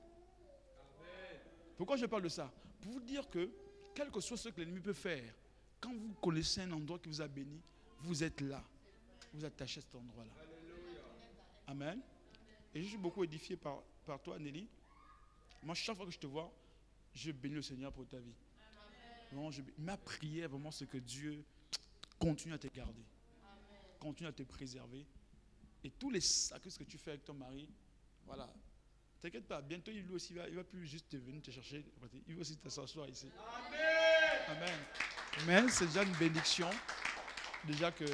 Speaker 1: Pourquoi je parle de ça? Pour vous dire que, quel que soit ce que l'ennemi peut faire, quand vous connaissez un endroit qui vous a béni, vous êtes là. Vous attachez à cet endroit-là. Amen. Et je suis beaucoup édifié par toi, Nelly. Moi, chaque fois que je te vois, je bénis le Seigneur pour ta vie. Vraiment, ma prière, vraiment, c'est que Dieu continue à te garder. Continue à te préserver. Et tous les sacrifices que tu fais avec ton mari, voilà. T'inquiète pas, bientôt lui aussi il va plus juste venir te chercher, il va aussi t'asseoir ici. Amen. Amen. Mais c'est déjà une bénédiction, déjà que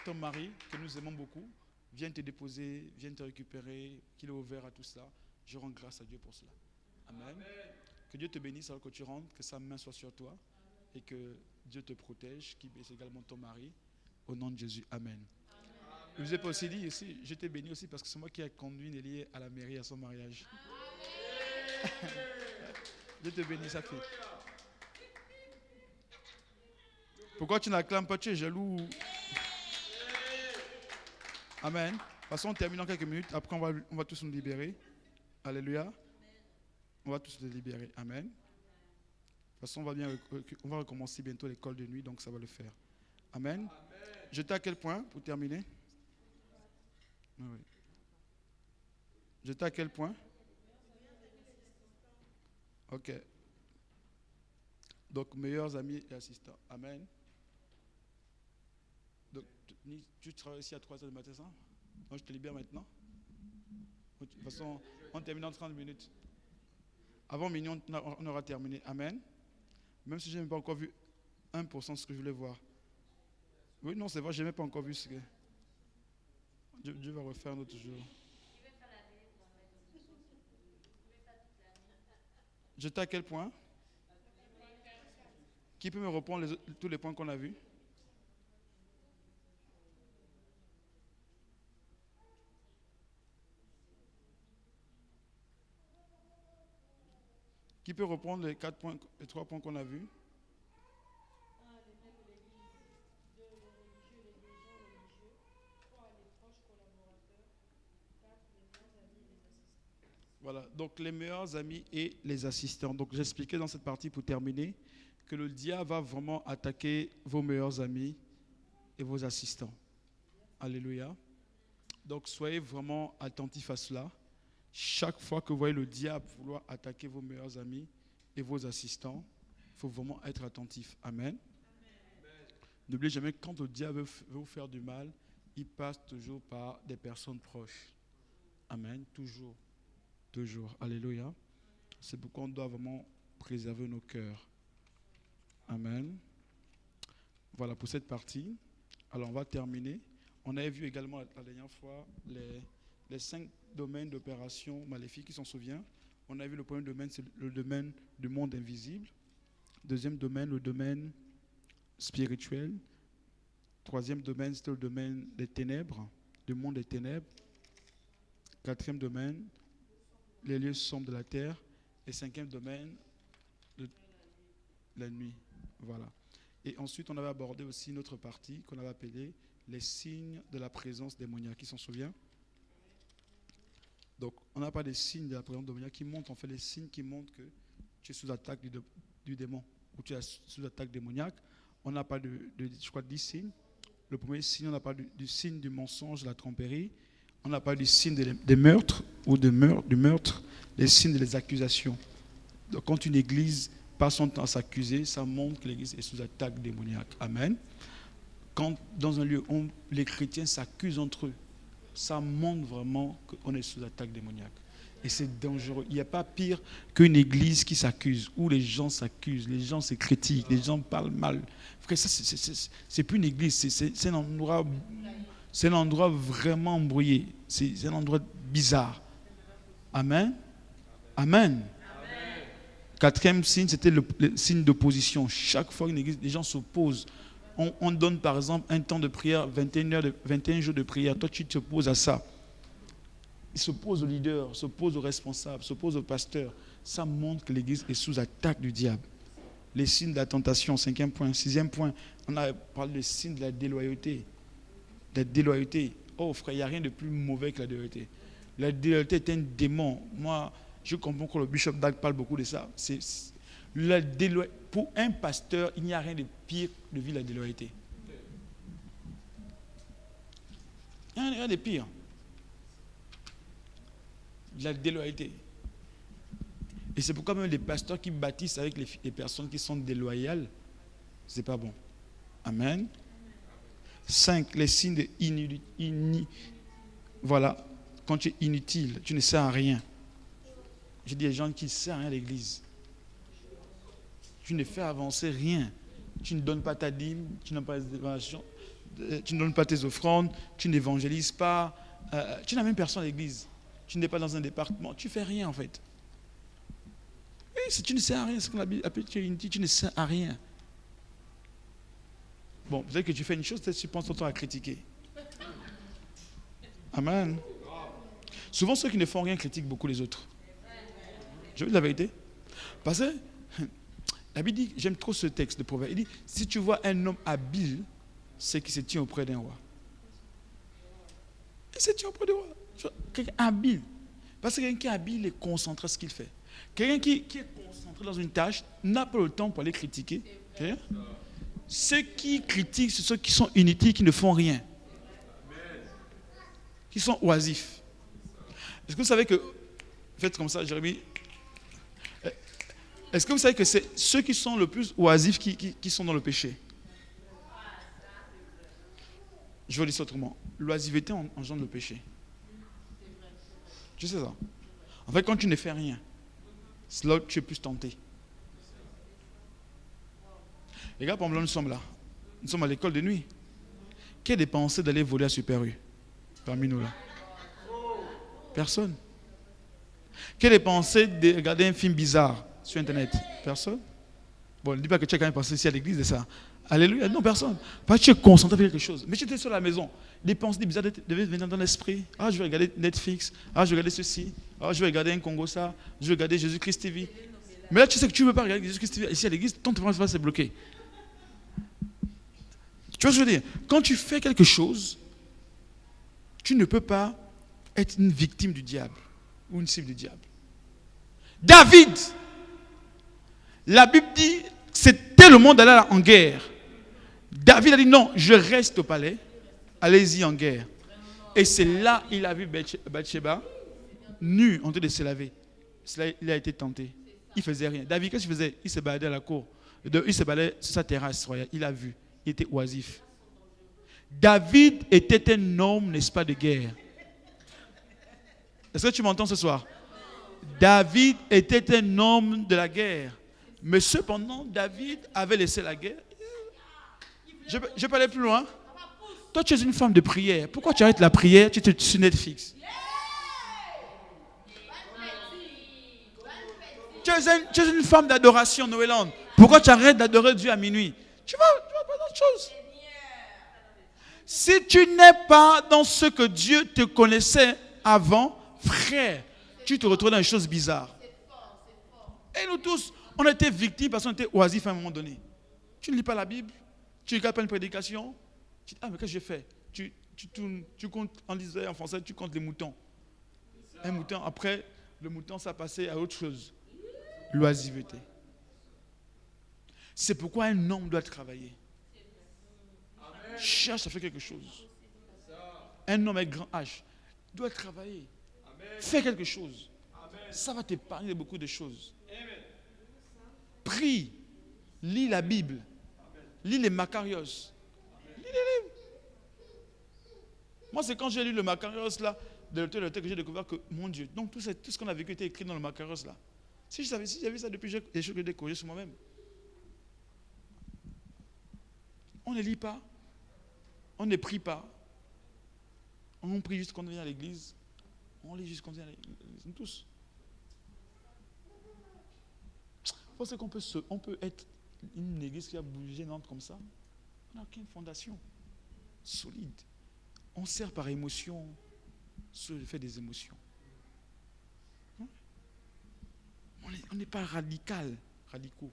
Speaker 1: ton mari, que nous aimons beaucoup, vienne te déposer, vienne te récupérer, qu'il est ouvert à tout cela. Je rends grâce à Dieu pour cela. Amen. Amen. Que Dieu te bénisse alors que tu rentres, que sa main soit sur toi et que Dieu te protège, qu'il bénisse également ton mari. Au nom de Jésus. Amen. Je vous ai pas aussi dit aussi, je t'ai béni aussi parce que c'est moi qui ai conduit Nelly à la mairie à son mariage. Dieu te bénisse, sa fille. Pourquoi tu n'acclames pas? Tu es jaloux? Amen. De toute façon, on termine en quelques minutes. Après, on va tous nous libérer. Alléluia. On va tous les libérer. Amen. De toute façon, on va recommencer bientôt l'école de nuit, donc ça va le faire. Amen. J'étais à quel point pour terminer? Oui. J'étais à quel point? Ok. Donc, meilleurs amis et assistants. Amen. Donc, tu travailles ici à 3h du matin, ça? Moi, je te libère maintenant. De toute façon, on termine en 30 minutes. Avant minuit, on aura terminé. Amen. Même si je n'ai pas encore vu 1% de ce que je voulais voir. Oui, non, c'est vrai, je n'ai pas encore vu ce que... Dieu va refaire un autre jour. J'étais à quel point? Qui peut me reprendre tous les points qu'on a vus? Qui peut reprendre les 3 points qu'on a vus? Voilà, donc les meilleurs amis et les assistants. Donc j'expliquais dans cette partie pour terminer que le diable va vraiment attaquer vos meilleurs amis et vos assistants. Alléluia. Donc soyez vraiment attentifs à cela. Chaque fois que vous voyez le diable vouloir attaquer vos meilleurs amis et vos assistants, il faut vraiment être attentif. Amen. N'oubliez jamais que quand le diable veut vous faire du mal, il passe toujours par des personnes proches. Amen. Toujours. Toujours. Alléluia. C'est pourquoi on doit vraiment préserver nos cœurs. Amen. Voilà pour cette partie. Alors on va terminer. On avait vu également la dernière fois les 5 domaines d'opération maléfiques, qui s'en souvient. On a vu le premier domaine, c'est le domaine du monde invisible. Deuxième domaine, le domaine spirituel. Troisième domaine, c'était le domaine des ténèbres, du monde des ténèbres. Quatrième domaine, les lieux sombres de la terre. Et cinquième domaine, la nuit. Voilà. Et ensuite, on avait abordé aussi une autre partie qu'on avait appelée les signes de la présence démoniaque. Qui s'en souvient? Donc, on n'a pas des signes de la présence démoniaque qui montrent, en fait, les signes qui montrent que tu es sous attaque du démon ou tu es sous attaque démoniaque. On n'a pas je crois, 10 signes. Le premier signe, on n'a pas du signe du mensonge, de la tromperie. On n'a pas du signe des meurtres ou du meurtre, les signes des accusations. Donc, quand une église passe son temps à s'accuser, ça montre que l'église est sous attaque démoniaque. Amen. Quand dans un lieu où les chrétiens s'accusent entre eux, ça montre vraiment qu'on est sous attaque démoniaque. Et c'est dangereux. Il n'y a pas pire qu'une église qui s'accuse, où les gens s'accusent, les gens se critiquent, les gens parlent mal. Frère, ça, c'est plus une église, c'est un endroit vraiment embrouillé. C'est un endroit bizarre. Amen. Amen. Quatrième signe, c'était le signe d'opposition. Chaque fois qu'une église, les gens s'opposent. On donne par exemple un temps de prière, 21 jours de prière. Toi, tu t'opposes à ça. Ils s'opposent aux leaders, s'opposent aux responsables, s'opposent aux pasteurs. Ça montre que l'église est sous attaque du diable. Les signes de la tentation, 5e point. 6e point, on a parlé des signes de la déloyauté. La déloyauté. Oh frère, il n'y a rien de plus mauvais que la déloyauté. La déloyauté est un démon. Moi, je comprends que le bishop Dag parle beaucoup de ça. Pour un pasteur, il n'y a rien de pire de vivre la déloyauté. Il n'y a rien de pire. La déloyauté. Et c'est pourquoi même les pasteurs qui bâtissent avec les personnes qui sont déloyales, c'est pas bon. Amen. 5. Les signes de voilà. Quand tu es inutile, tu ne sers à rien. J'ai des gens qui ne servent à rien à l'église. Tu ne fais avancer rien. Tu ne donnes pas ta dîme, tu n'as pas tu ne donnes pas tes offrandes, tu n'évangélises pas, tu n'as même personne à l'église. Tu n'es pas dans un département, tu ne fais rien en fait. Et si tu ne sers à rien, c'est ce qu'on appelle tu ne sers à rien. Bon, peut-être que tu fais une chose, peut-être que tu penses ton temps à critiquer. Amen. Souvent, ceux qui ne font rien critiquent beaucoup les autres. Je veux dire la vérité. Parce que la Bible dit, j'aime trop ce texte de Proverbe. Il dit, si tu vois un homme habile, c'est qu'il se tient auprès d'un roi. Il se tient auprès d'un roi. Quelqu'un habile. Parce que quelqu'un qui est habile, il est concentré à ce qu'il fait. Quelqu'un qui est concentré dans une tâche n'a pas le temps pour aller critiquer. Okay? Ceux qui critiquent, c'est ceux qui sont inutiles, qui ne font rien. Qui sont oisifs. Est-ce que vous savez que, faites comme ça, Jérémie. Est-ce que vous savez que c'est ceux qui sont le plus oisifs qui sont dans le péché? Je vais dire ça autrement. L'oisiveté engendre le péché. Tu sais ça? En fait, quand tu ne fais rien, c'est là que tu es plus tenté. Regarde, par exemple, nous sommes là. Nous sommes à l'école de nuit. Qui a des pensées d'aller voler à Super U parmi nous là? Personne. Qui a des pensées de regarder un film bizarre sur Internet? Personne. Bon, ne dis pas que tu as quand même pensé ici à l'église de ça. Alléluia. Non, personne. Parce que tu es concentré sur quelque chose. Mais tu étais sur la maison. Des pensées bizarres devaient venir dans l'esprit. Ah, je vais regarder Netflix. Ah, je vais regarder ceci. Ah, je vais regarder un Congo ça. Je vais regarder Jésus-Christ TV. Mais là, tu sais que tu ne veux pas regarder Jésus-Christ TV ici à l'église. Ton téléphone va se bloquer. Tu vois ce que je veux dire? Quand tu fais quelque chose, tu ne peux pas être une victime du diable ou une cible du diable. David, la Bible dit, c'était le moment d'aller en guerre. David a dit non, je reste au palais, allez-y en guerre. Et c'est là qu'il a vu Bathsheba nue en train de se laver. C'est là il a été tenté. Il ne faisait rien. David, qu'est-ce qu'il faisait? Il se baladait à la cour. Il se baladait sur sa terrasse royale. Il a vu. Il était oisif. David était un homme, n'est-ce pas, de guerre. Est-ce que tu m'entends ce soir? David était un homme de la guerre. Mais cependant, David avait laissé la guerre. Je peux aller plus loin. Toi, tu es une femme de prière. Pourquoi tu arrêtes la prière? Tu es sur Netflix. Tu es une femme d'adoration, Noéland. Pourquoi tu arrêtes d'adorer Dieu à minuit? Tu vas pas dans autre chose. Si tu n'es pas dans ce que Dieu te connaissait avant, frère, tu te retrouves dans des choses bizarres. Et nous tous, on était victimes parce qu'on était oisifs à un moment donné. Tu ne lis pas la Bible, tu ne regardes pas une prédication. Tu dis, ah, mais qu'est-ce que j'ai fait? Tu comptes, en disant en français, tu comptes les moutons. Un mouton, après, le mouton, ça passait à autre chose. L'oisiveté. C'est pourquoi un homme doit travailler. Cherche à faire quelque chose. Un homme avec grand H doit travailler. Fais quelque chose. Ça va t'épargner beaucoup de choses. Prie. Lis la Bible. Lis les Macarios. Lis les livres. Moi, c'est quand j'ai lu le Macarios là, de l'auteur que j'ai découvert que, mon Dieu, donc tout ce qu'on a vécu était écrit dans le Macarios là. Si j'avais ça depuis, j'ai des choses que j'ai corrigées sur moi-même. On ne lit pas. On ne prie pas. On prie juste quand on vient à l'église. On lit juste quand on vient à l'église. Nous tous. Vous pensez qu'on peut être une église qui a bougé Nantes comme ça? On n'a aucune fondation solide. On sert par émotion sur le fait des émotions. On n'est pas radicaux.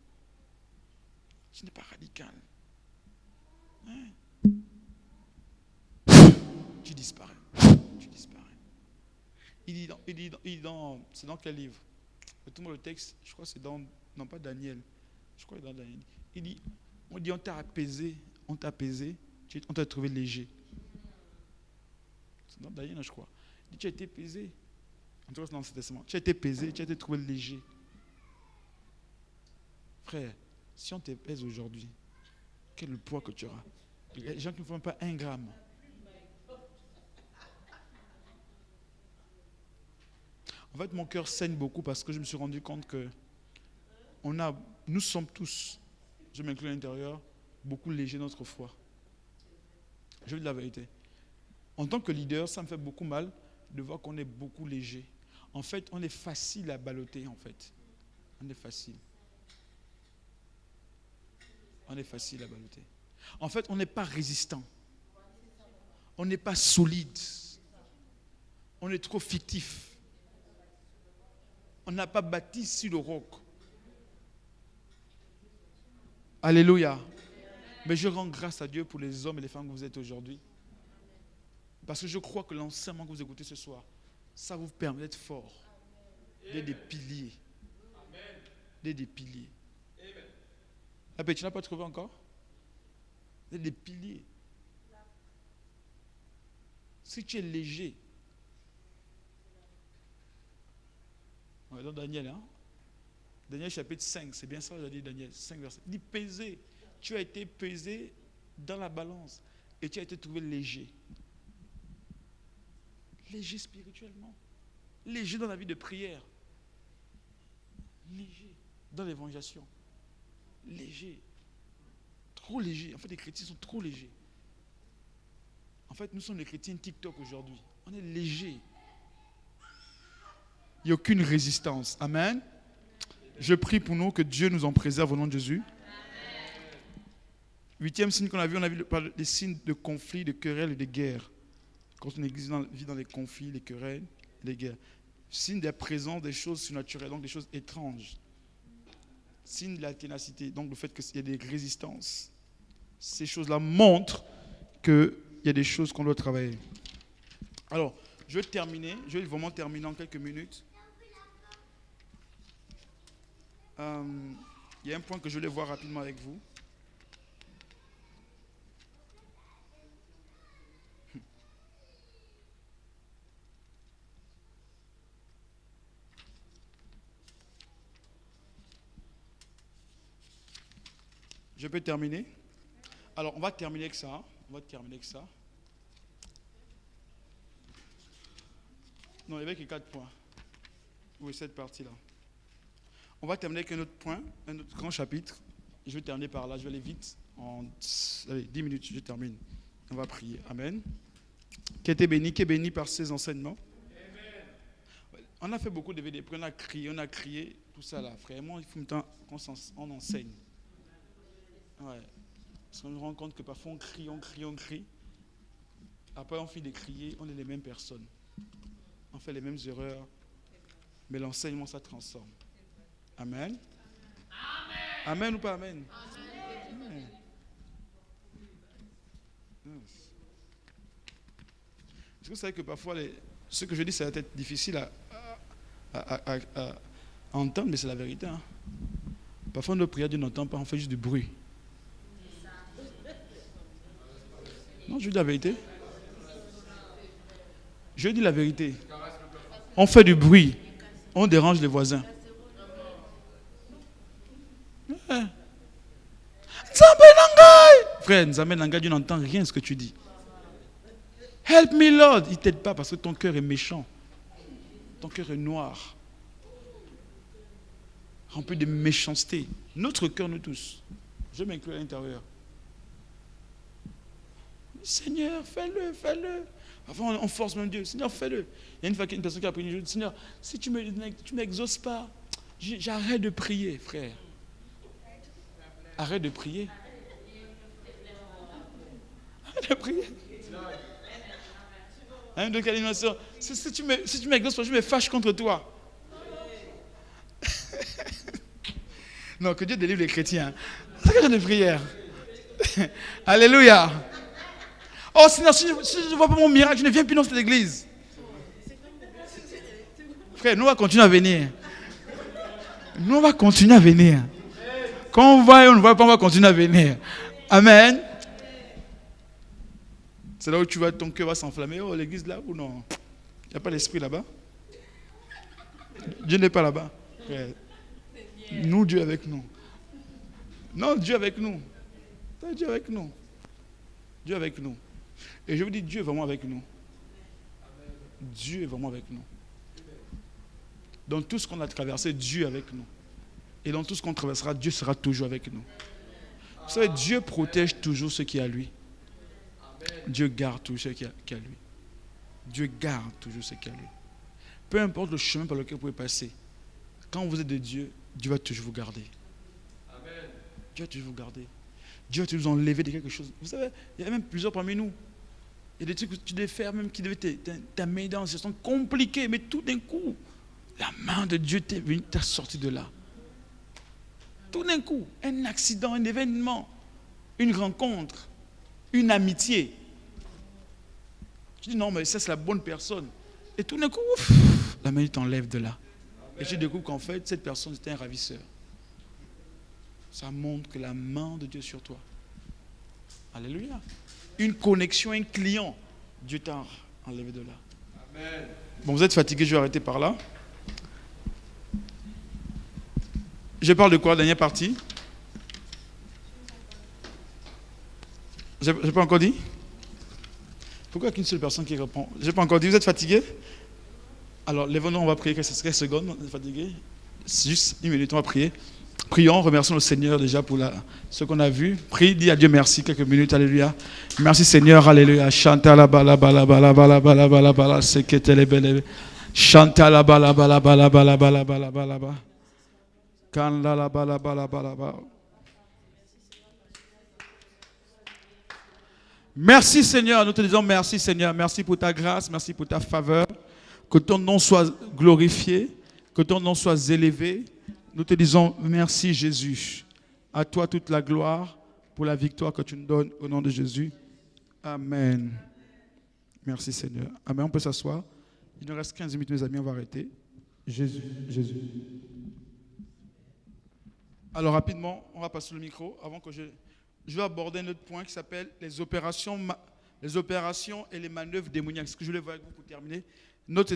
Speaker 1: Ce n'est pas radical. Hein? Tu disparais. Il dit dans c'est dans quel livre? Le texte, je crois que c'est dans, non pas Daniel, je crois que c'est dans Daniel. Il dit, on t'a apaisé, on t'a trouvé léger. C'est dans Daniel, je crois. Il dit, tu as été pesé. En tout cas, c'est dans ce testament. Tu as été pesé, tu as été trouvé léger. Frère, si on te pèse aujourd'hui, quel est le poids que tu auras? Les gens qui ne font pas 1 gramme. En fait, mon cœur saigne beaucoup parce que je me suis rendu compte que nous sommes tous, je m'inclus à l'intérieur, beaucoup légers notre foi. Je veux dire la vérité. En tant que leader, ça me fait beaucoup mal de voir qu'on est beaucoup léger. En fait, on est facile à balloter, en fait. On est facile. On est facile à balloter. En fait, on n'est pas résistant. On n'est pas solide. On est trop fictif. On n'a pas bâti sur le roc. Alléluia. Mais je rends grâce à Dieu pour les hommes et les femmes que vous êtes aujourd'hui. Parce que je crois que l'enseignement que vous écoutez ce soir, ça vous permet d'être fort, d'être des piliers. D'être des piliers. Ah ben, tu n'as pas trouvé encore? D'être des piliers. Si tu es léger, on est dans Daniel, hein? Daniel chapitre 5, c'est bien ça que j'ai dit Daniel, 5 versets. Il dit pesé, tu as été pesé dans la balance et tu as été trouvé léger. Léger spirituellement, léger dans la vie de prière, léger dans l'évangélisation, léger, trop léger. En fait, les chrétiens sont trop légers. En fait, nous sommes les chrétiens TikTok aujourd'hui. On est légers. Il n'y a aucune résistance. Amen. Je prie pour nous que Dieu nous en préserve au nom de Jésus. 8e signe qu'on a vu les signes de conflits, de querelles et de guerres. Quand une église vit dans les conflits, les querelles et les guerres. Signe de la présence des choses surnaturelles, donc des choses étranges. Signe de la ténacité, donc le fait qu'il y a des résistances. Ces choses-là montrent qu'il y a des choses qu'on doit travailler. Alors, je vais vraiment terminer en quelques minutes. Il y a un point que je voulais voir rapidement avec vous. Je peux terminer? Alors, on va terminer avec ça. Non, il n'y avait que 4 points. Oui, cette partie-là. On va terminer avec un autre point, un autre grand chapitre. Je vais terminer par là, je vais aller vite. En 10 minutes, je termine. On va prier. Amen. Qui est béni par ces enseignements. Amen. On a fait beaucoup de VD, on a crié, tout ça là. Frère, moi, il faut qu'on enseigne. Ouais. Parce qu'on se rend compte que parfois on crie. Après, on finit de crier, on est les mêmes personnes. On fait les mêmes erreurs. Mais l'enseignement, ça transforme. Amen. Amen ou pas amen? Amen. Est-ce que vous savez que parfois, ce que je dis, ça va être difficile à entendre, mais c'est la vérité. Hein? Parfois, nos prières, Dieu n'entend pas, on fait juste du bruit. Non, je dis la vérité. Je dis la vérité. On fait du bruit. On dérange les voisins. Frère, Nzambe Nangai, Dieu n'entend rien de ce que tu dis. Help me, Lord. Il ne t'aide pas parce que ton cœur est méchant. Ton cœur est noir. Rempli de méchanceté. Notre cœur, nous tous. Je m'inclus à l'intérieur. Seigneur, fais-le. Avant, on force même Dieu. Seigneur, fais-le. Il y a une fois qu'il y a une personne qui a prié, je dis, Seigneur, si tu ne m'exauces pas, j'arrête de prier, frère. Arrête de prier. Arrête de prier. Hein, de quelle animation? Si tu m'exauces pas, je me fâche contre toi. Non, que Dieu délivre les chrétiens. C'est un de prière. Alléluia. Oh Seigneur, si je ne vois pas mon miracle, je ne viens plus dans cette église. Frère, nous on va continuer à venir. Quand on voit et on ne voit pas, on va continuer à venir. Amen. C'est là où tu vois, ton cœur va s'enflammer. Oh, l'église là ou non? Il n'y a pas l'esprit là-bas. Dieu n'est pas là-bas. Frère. Nous, Dieu avec nous. Non, Dieu avec nous. Dieu avec nous. Dieu avec nous. Et je vous dis, Dieu est vraiment avec nous. Dieu est vraiment avec nous. Dans tout ce qu'on a traversé, Dieu est avec nous. Et dans tout ce qu'on traversera, Dieu sera toujours avec nous. Vous savez, Dieu protège toujours ce qui est à lui. Dieu garde toujours ce qui est à lui. Dieu garde toujours ce qui est à lui. Peu importe le chemin par lequel vous pouvez passer, quand vous êtes de Dieu, Dieu va toujours vous garder. Dieu va toujours vous garder. Dieu va toujours vous enlever de quelque chose. Vous savez, il y a même plusieurs parmi nous. Il y a des trucs que tu devais faire, même qui devaient t'amener dans une situation compliquée, mais tout d'un coup, la main de Dieu t'est venue, t'a sorti de là. Tout d'un coup, un accident, un événement, une rencontre, une amitié. Tu dis non, mais ça c'est la bonne personne. Et tout d'un coup, ouf, la main t'enlève de là. Et tu découvres qu'en fait, cette personne était un ravisseur. Ça montre que la main de Dieu est sur toi. Alléluia. Une connexion, un client. Dieu t'a enlevé de là. Amen. Bon, vous êtes fatigué, je vais arrêter par là. Je parle de quoi, dernière partie? Je n'ai pas encore dit? Pourquoi qu'une seule personne qui répond? Je n'ai pas encore dit, vous êtes fatigué? Alors, lèvons-nous, on va prier quelques secondes. Vous êtes fatigué? C'est juste une minute, on va prier. Prions, remercions le Seigneur déjà pour ce qu'on a vu. Prie, dis à Dieu merci, quelques minutes, alléluia. Merci Seigneur, alléluia. Chanta la bala bala bala bala bala bala bala, c'est que t'es les belles. Chanta la bala bala bala bala bala bala bala bala. Quand la bala bala bala bala. Merci Seigneur, nous te disons merci Seigneur, merci pour ta grâce, merci pour ta faveur. Que ton nom soit glorifié, que ton nom soit élevé. Nous te disons merci Jésus. À toi toute la gloire pour la victoire que tu nous donnes au nom de Jésus. Amen. Merci Seigneur. Amen. On peut s'asseoir. Il nous reste 15 minutes mes amis, on va arrêter. Jésus. Alors rapidement, on va passer le micro avant que je vais aborder un autre point qui s'appelle les opérations et les manœuvres démoniaques. Ce que je voulais voir avec vous pour terminer. Notre